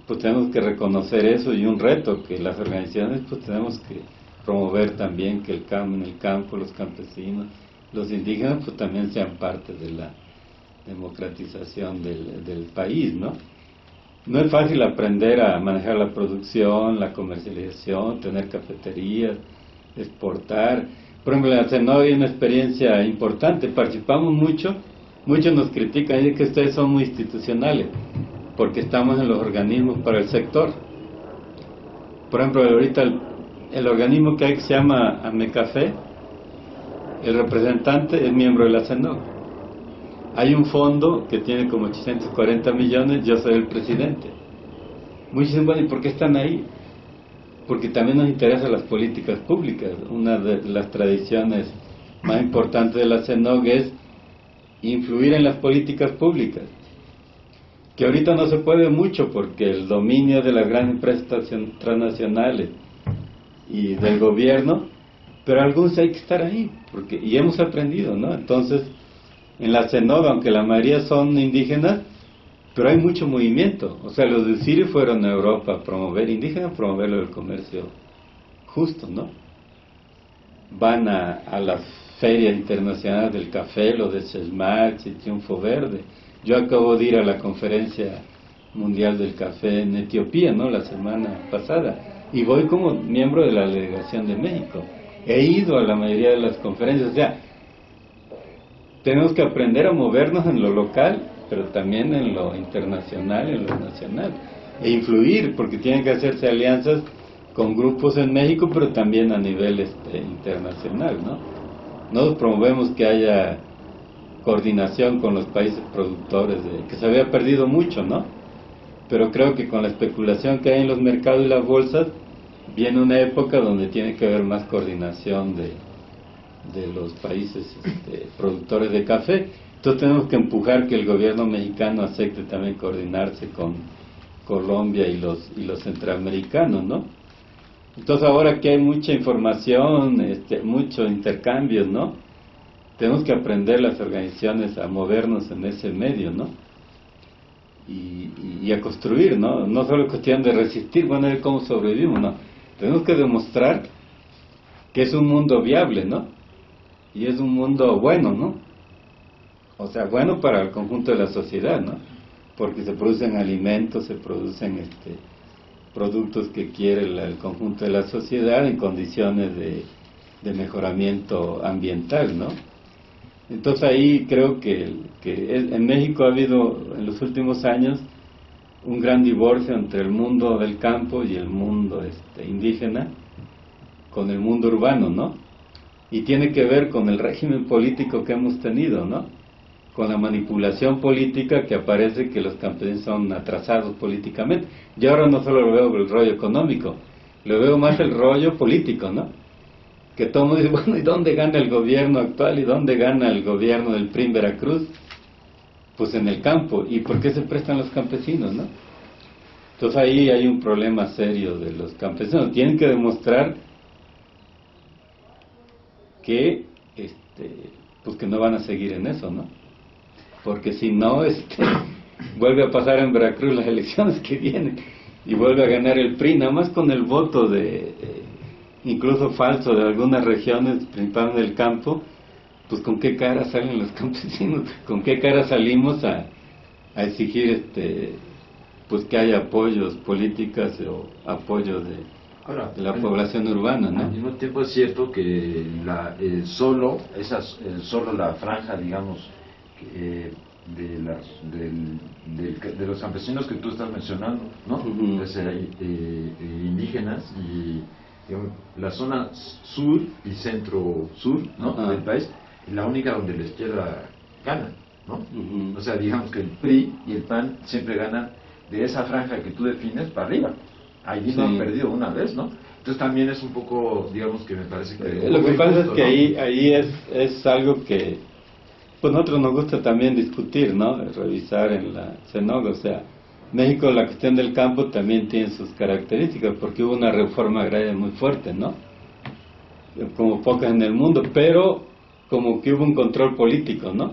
pues tenemos que reconocer eso, y un reto que las organizaciones pues tenemos que promover también, que en el campo los campesinos, los indígenas pues también sean parte de la democratización del país, ¿no? No es fácil aprender a manejar la producción, la comercialización, tener cafeterías, exportar. Por ejemplo, en la CENOG hay una experiencia importante, participamos mucho, muchos nos critican, dicen que ustedes son muy institucionales, porque estamos en los organismos para el sector. Por ejemplo, ahorita el organismo que hay, que se llama AMECAFE, el representante es miembro de la CENOG. Hay un fondo que tiene como 840 millones, yo soy el presidente. Muchos dicen, bueno, ¿y por qué están ahí? Porque también nos interesan las políticas públicas. Una de las tradiciones más importantes de la CENOG es influir en las políticas públicas, que ahorita no se puede mucho porque el dominio de las grandes empresas transnacionales y del gobierno, pero algunos hay que estar ahí, y hemos aprendido, ¿no? Entonces, en la CENOG, aunque la mayoría son indígenas, pero hay mucho movimiento. O sea, los de CIRI fueron a Europa a promover indígenas, promover el comercio justo, ¿no? Van a las ferias internacionales del café, lo de Sesmarch y Triunfo Verde. Yo acabo de ir a la conferencia mundial del café en Etiopía, ¿no?, la semana pasada, y voy como miembro de la delegación de México. He ido a la mayoría de las conferencias. O sea, tenemos que aprender a movernos en lo local, pero también en lo internacional, en lo nacional, e influir, porque tienen que hacerse alianzas con grupos en México, pero también a nivel internacional, ¿no? Nosotros promovemos que haya coordinación con los países productores, que se había perdido mucho, ¿no? Pero creo que con la especulación que hay en los mercados y las bolsas, viene una época donde tiene que haber más coordinación de los países productores de café. Entonces tenemos que empujar que el gobierno mexicano acepte también coordinarse con Colombia y los centroamericanos, ¿no? Entonces ahora que hay mucha información, mucho intercambio, ¿no?, tenemos que aprender las organizaciones a movernos en ese medio, ¿no? Y a construir, ¿no? No solo cuestión de resistir, bueno, a ver cómo sobrevivimos, ¿no? Tenemos que demostrar que es un mundo viable, ¿no? Y es un mundo bueno, ¿no? O sea, bueno para el conjunto de la sociedad, ¿no? Porque se producen alimentos, se producen productos que quiere el conjunto de la sociedad en condiciones de mejoramiento ambiental, ¿no? Entonces ahí creo que en México ha habido en los últimos años un gran divorcio entre el mundo del campo y el mundo indígena con el mundo urbano, ¿no? Y tiene que ver con el régimen político que hemos tenido, ¿no? Con la manipulación política, que aparece que los campesinos son atrasados políticamente. Yo ahora no solo lo veo el rollo económico, lo veo más el rollo político, ¿no? Que todo el mundo dice, bueno, ¿y dónde gana el gobierno actual? ¿Y dónde gana el gobierno del PRI en Veracruz? Pues en el campo. ¿Y por qué se prestan los campesinos, no? Entonces ahí hay un problema serio de los campesinos. Tienen que demostrar que pues que no van a seguir en eso, ¿no? Porque si no, vuelve a pasar en Veracruz las elecciones que vienen y vuelve a ganar el PRI, nada más con el voto incluso falso de algunas regiones, principalmente del campo, pues ¿con qué cara salen los campesinos? ¿Con qué cara salimos a exigir pues que haya apoyos políticas o apoyo Ahora, de la población urbana, ¿no? Al mismo tiempo es cierto que solo la franja, digamos, de los campesinos que tú estás mencionando, ¿no? Uh-huh. Pues, indígenas y digamos, la zona sur y centro-sur, ¿no? Uh-huh. Del país, es la única donde la izquierda gana, ¿no? Uh-huh. O sea, digamos que el PRI y el PAN siempre ganan de esa franja que tú defines para arriba. Allí no han perdido una vez, ¿no? Entonces también es un poco, digamos que me parece que... Lo que pasa es que ¿no? ahí es algo que pues nosotros nos gusta también discutir, ¿no? Revisar en la CENOG, o sea, México, la cuestión del campo también tiene sus características, porque hubo una reforma agraria muy fuerte, ¿no? Como pocas en el mundo, pero como que hubo un control político, ¿no?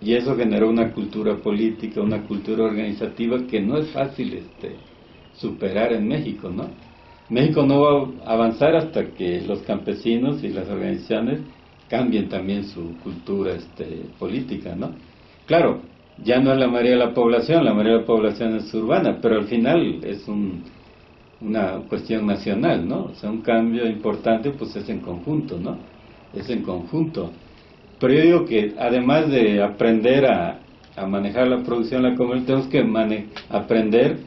Y eso generó una cultura política, una cultura organizativa que no es fácil superar en México, ¿no? México no va a avanzar hasta que los campesinos y las organizaciones cambien también su cultura política, ¿no? Claro, ya no es la mayoría de la población es urbana, pero al final es una cuestión nacional, ¿no? O sea, un cambio importante pues es en conjunto, ¿no? Es en conjunto. Pero yo digo que además de aprender a manejar la producción, la comercio, tenemos que aprender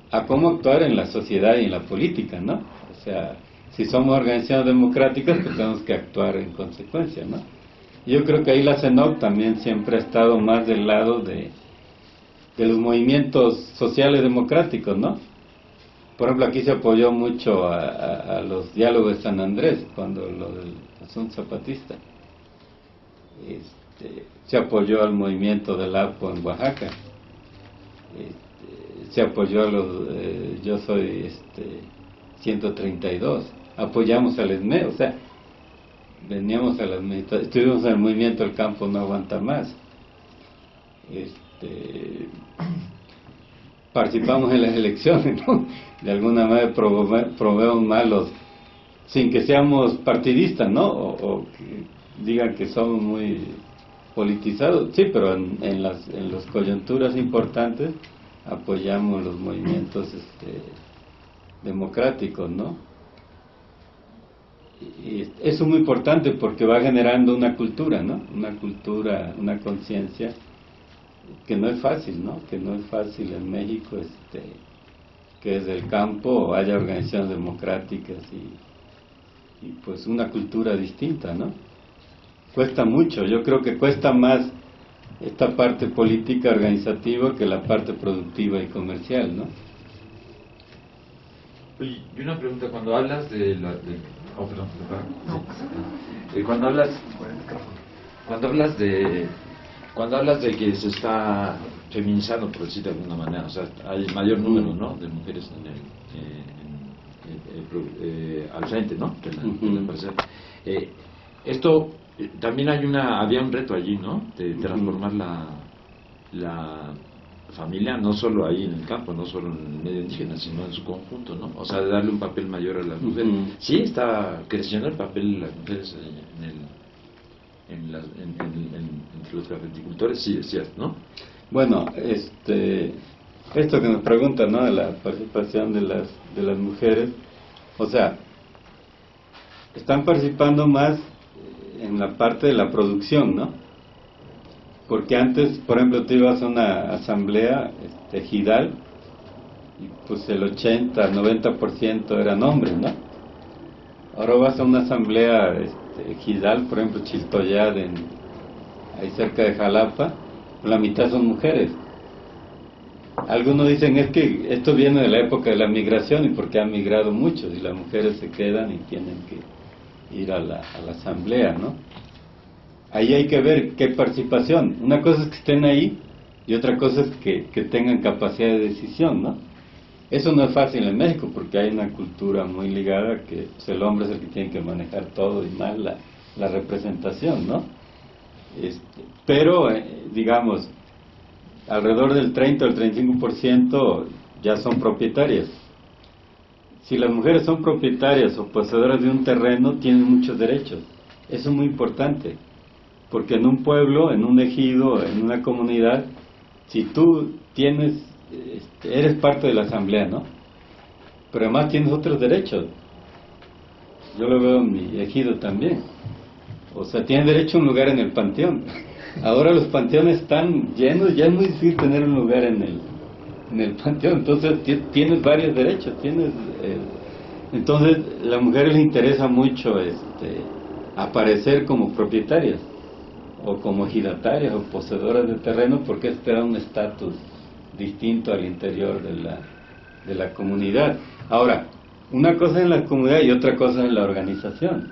a cómo actuar en la sociedad y en la política, ¿no? O sea, si somos organizaciones democráticas, pues tenemos que actuar en consecuencia, ¿no? Yo creo que ahí la CENOC también siempre ha estado más del lado de los movimientos sociales democráticos, ¿no? Por ejemplo, aquí se apoyó mucho a los diálogos de San Andrés, cuando lo del asunto zapatista. Se apoyó al movimiento del APO en Oaxaca. Se apoyó a los Yo Soy 132, apoyamos al ESME, o sea, veníamos a las meditaciones, estuvimos en el movimiento El Campo No Aguanta Más, participamos en las elecciones, ¿no? De alguna manera promovemos malos, sin que seamos partidistas, ¿no? O que digan que somos muy politizados, sí, pero en las coyunturas importantes apoyamos los movimientos democráticos, ¿no? Y eso es muy importante porque va generando una cultura, ¿no? Una cultura, una conciencia que no es fácil, ¿no? Que no es fácil en México, que desde el campo haya organizaciones democráticas y pues una cultura distinta, ¿no? Cuesta mucho, yo creo que cuesta más esta parte política organizativa que la parte productiva y comercial, ¿no? Oye, y una pregunta, cuando hablas de oh, perdón, cuando hablas de que se está feminizando, por decir de alguna manera, o sea, hay mayor número, ¿no?, de mujeres al frente, ¿no?, de la empresa. Esto también había un reto allí, ¿no?, de transformar la familia, no solo ahí en el campo, no solo en el medio indígena, sino en su conjunto, ¿no? O sea, de darle un papel mayor a las mujeres. Sí está creciendo el papel de las mujeres entre los cafeticultores, sí es cierto, ¿no? Bueno, esto que nos preguntan, ¿no?, de la participación de las mujeres, o sea, están participando más en la parte de la producción, ¿no? Porque antes, por ejemplo, tú ibas a una asamblea ejidal y pues el 80-90% eran hombres, ¿no? Ahora vas a una asamblea ejidal, por ejemplo, Chiltoyad, ahí cerca de Jalapa, la mitad son mujeres. Algunos dicen es que esto viene de la época de la migración y porque han migrado muchos y las mujeres se quedan y tienen que ir a la asamblea, ¿no? Ahí hay que ver qué participación. Una cosa es que estén ahí y otra cosa es que tengan capacidad de decisión, ¿no? Eso no es fácil en México porque hay una cultura muy ligada a que pues, el hombre es el que tiene que manejar todo y más la representación, ¿no? Pero, digamos, alrededor del 30 o el 35% ya son propietarias. Si las mujeres son propietarias o poseedoras de un terreno, tienen muchos derechos. Eso es muy importante. Porque en un pueblo, en un ejido, en una comunidad, si tú eres parte de la asamblea, ¿no? Pero además tienes otros derechos. Yo lo veo en mi ejido también. O sea, tienes derecho a un lugar en el panteón. Ahora los panteones están llenos, ya es muy difícil tener un lugar en el panteón. Entonces tienes varios derechos. Entonces, a las mujeres les interesa mucho aparecer como propietarias, o como ejidatarias, o poseedoras de terreno, porque esto te da un estatus distinto al interior de la comunidad. Ahora, una cosa en la comunidad y otra cosa en la organización.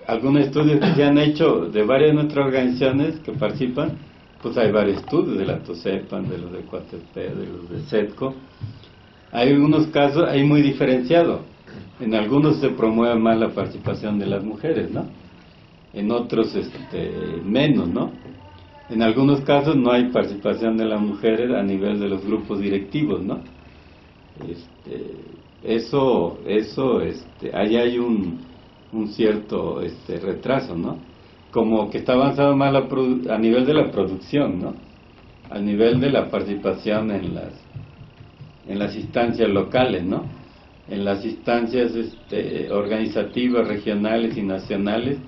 Algunos estudios que se han hecho de varias de nuestras organizaciones que participan, pues hay varios estudios de la TOSEPAN, de los de Coatepec, de los de CETCO. Hay algunos casos ahí muy diferenciados. En algunos se promueve más la participación de las mujeres, ¿no? En otros menos, ¿no? En algunos casos no hay participación de las mujeres a nivel de los grupos directivos, ¿no? Ahí hay un cierto retraso, ¿no? Como que está avanzando más a nivel de la producción, ¿no? A nivel de la participación en las instancias locales, ¿no? En las instancias organizativas, regionales y nacionales,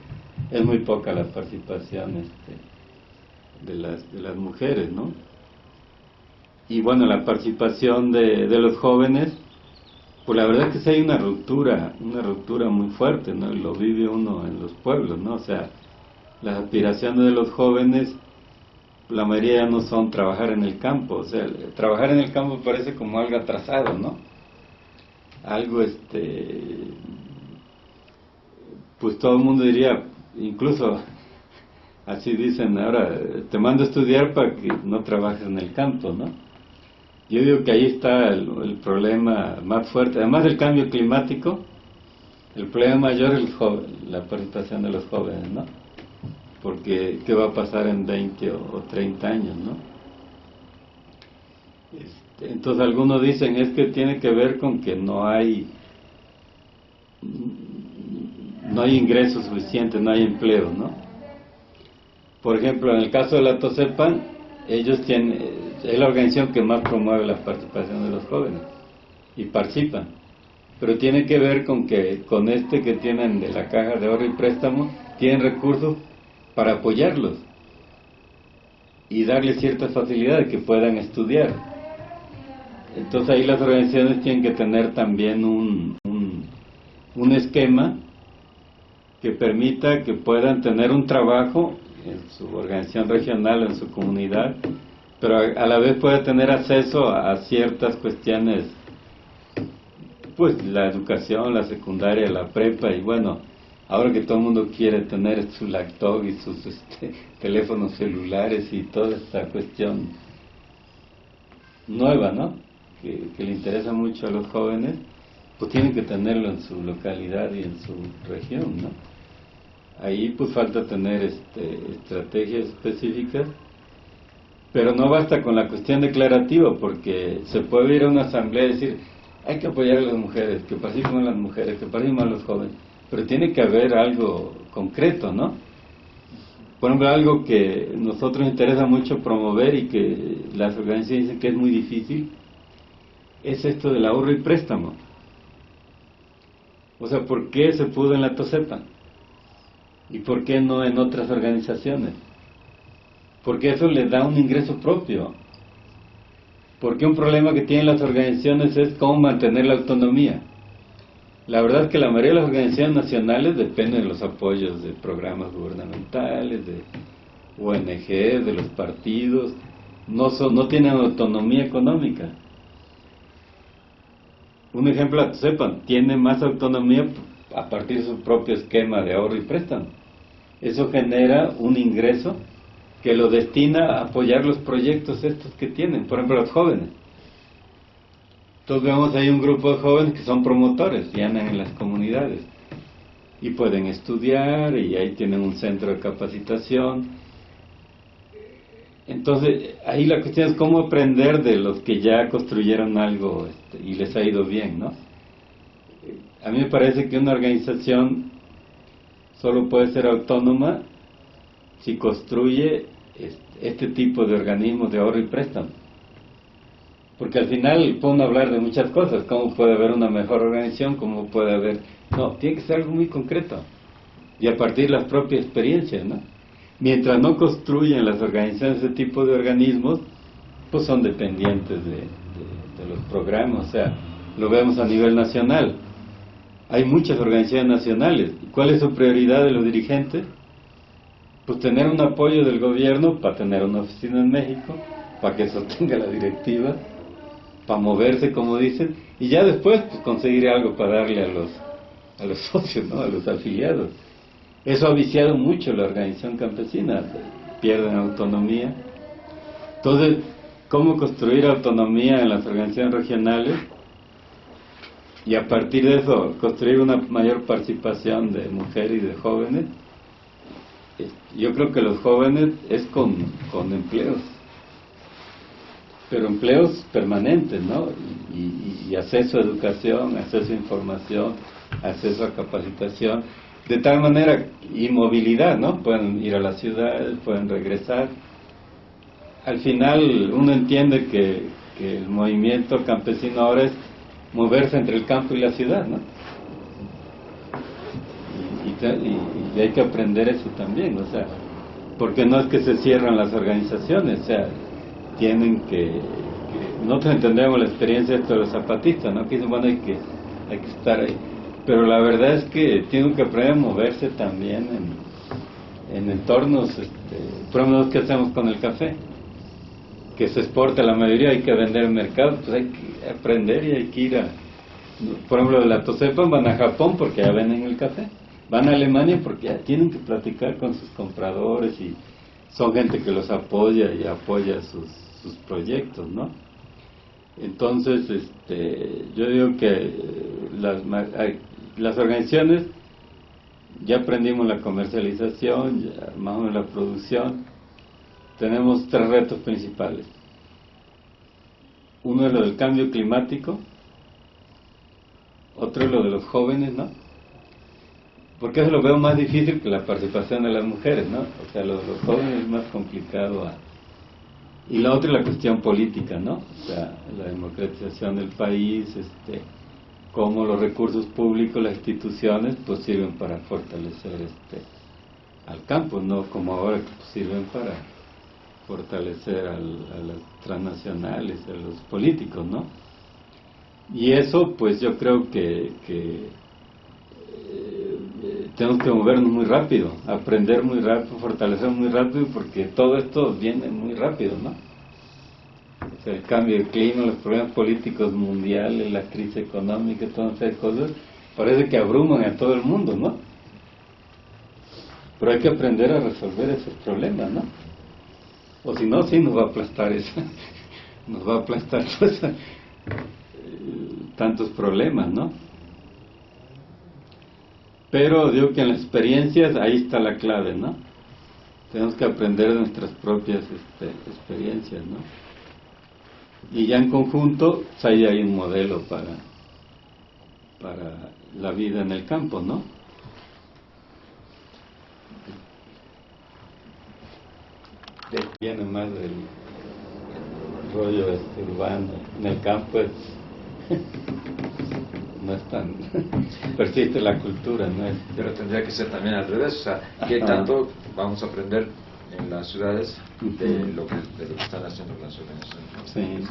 es muy poca la participación de las mujeres, ¿no? Y bueno, la participación de los jóvenes, pues la verdad es que sí hay una ruptura muy fuerte, ¿no? Y lo vive uno en los pueblos, ¿no? O sea, las aspiraciones de los jóvenes, la mayoría no son trabajar en el campo. O sea, trabajar en el campo parece como algo atrasado, ¿no? Algo, pues todo el mundo diría, incluso así dicen ahora, te mando a estudiar para que no trabajes en el campo, ¿no? Yo digo que ahí está el problema más fuerte. Además del cambio climático, el problema mayor es la participación de los jóvenes, ¿no? Porque ¿qué va a pasar en 20 o 30 años, ¿no? Entonces algunos dicen es que tiene que ver con que no hay ingresos suficientes, no hay empleo, ¿no? Por ejemplo, en el caso de la TOSEPAN, ellos es la organización que más promueve la participación de los jóvenes y participan, pero tiene que ver con que que tienen de la Caja de Ahorro y Préstamo, tienen recursos para apoyarlos y darles ciertas facilidades que puedan estudiar. Entonces ahí las organizaciones tienen que tener también un esquema que permita que puedan tener un trabajo en su organización regional, en su comunidad, pero a la vez pueda tener acceso a ciertas cuestiones, pues la educación, la secundaria, la prepa, y bueno, ahora que todo el mundo quiere tener su laptop y sus teléfonos celulares y toda esta cuestión nueva, ¿no? Que le interesa mucho a los jóvenes, pues tienen que tenerlo en su localidad y en su región, ¿no? Ahí pues falta tener estrategias específicas, pero no basta con la cuestión declarativa, porque se puede ir a una asamblea y decir, hay que apoyar a las mujeres, que participen las mujeres, que participen a los jóvenes, pero tiene que haber algo concreto, ¿no? Por ejemplo, algo que a nosotros nos interesa mucho promover y que las organizaciones dicen que es muy difícil, es esto del ahorro y préstamo. O sea, ¿por qué se pudo en la TOSEPAN? ¿Y por qué no en otras organizaciones? Porque eso les da un ingreso propio. Porque un problema que tienen las organizaciones es cómo mantener la autonomía. La verdad es que la mayoría de las organizaciones nacionales dependen de los apoyos de programas gubernamentales, de ONG, de los partidos. No tienen autonomía económica. Un ejemplo, la TOSEPAN tiene más autonomía a partir de su propio esquema de ahorro y préstamo. Eso genera un ingreso que lo destina a apoyar los proyectos estos que tienen, por ejemplo los jóvenes. Entonces vemos ahí un grupo de jóvenes que son promotores y andan en las comunidades y pueden estudiar y ahí tienen un centro de capacitación. Entonces ahí la cuestión es cómo aprender de los que ya construyeron algo y les ha ido bien, ¿no? A mí me parece que una organización solo puede ser autónoma si construye este tipo de organismos de ahorro y préstamo. Porque al final puede hablar de muchas cosas, cómo puede haber una mejor organización, cómo puede haber... No, tiene que ser algo muy concreto. Y a partir de las propias experiencias, ¿no? Mientras no construyen las organizaciones ese tipo de organismos, pues son dependientes de los programas. O sea, lo vemos a nivel nacional. Hay muchas organizaciones nacionales. ¿Cuál es su prioridad de los dirigentes? Pues tener un apoyo del gobierno para tener una oficina en México, para que sostenga la directiva, para moverse, como dicen, y ya después pues conseguir algo para darle a los socios, ¿no? A los afiliados. Eso ha viciado mucho la organización campesina, pierden autonomía. Entonces, ¿cómo construir autonomía en las organizaciones regionales? Y a partir de eso, construir una mayor participación de mujeres y de jóvenes. Yo creo que los jóvenes es con empleos, pero empleos permanentes, ¿no? Y acceso a educación, acceso a información, acceso a capacitación, de tal manera, y movilidad, ¿no? Pueden ir a las ciudades, pueden regresar. Al final uno entiende que el movimiento campesino ahora es moverse entre el campo y la ciudad, ¿no? Y hay que aprender eso también, o sea, porque no es que se cierran las organizaciones, o sea, tienen que nosotros entendemos la experiencia de los zapatistas, ¿no? Que dicen, bueno, hay que estar ahí, pero la verdad es que tienen que aprender a moverse también en entornos, por ejemplo, ¿qué hacemos con el café? Que se exporta la mayoría, hay que vender en mercado, pues hay que aprender y hay que ir por ejemplo, la Tosepan van a Japón porque ya venden el café, van a Alemania porque ya tienen que platicar con sus compradores y son gente que los apoya y apoya sus proyectos, ¿no? Entonces, yo digo que las organizaciones ya aprendimos la comercialización, ya armamos la producción. Tenemos 3 retos principales. Uno es lo del cambio climático, otro es lo de los jóvenes, ¿no? Porque eso lo veo más difícil que la participación de las mujeres, ¿no? O sea, lo de los jóvenes es más complicado. Y la otra es la cuestión política, ¿no? O sea, la democratización del país, cómo los recursos públicos, las instituciones, pues sirven para fortalecer al campo, no como ahora que pues, sirven para fortalecer a las transnacionales, a los políticos, ¿no? Y eso, pues yo creo que tenemos que movernos muy rápido, aprender muy rápido, fortalecer muy rápido, porque todo esto viene muy rápido, ¿no? O sea, el cambio del clima, los problemas políticos mundiales, la crisis económica, todas esas cosas, parece que abruman a todo el mundo, ¿no? Pero hay que aprender a resolver esos problemas, ¿no? O si no, sí nos va a aplastar eso, nos va a aplastar pues, tantos problemas, ¿no? Pero digo que en las experiencias ahí está la clave, ¿no? Tenemos que aprender de nuestras propias experiencias, ¿no? Y ya en conjunto, pues ahí hay un modelo para la vida en el campo, ¿no? Viene más del rollo urbano. En el campo no es tan persiste la cultura, no es. Pero tendría que ser también al revés, o sea, ¿qué tanto vamos a aprender en las ciudades de lo que están haciendo las organizaciones? Sí.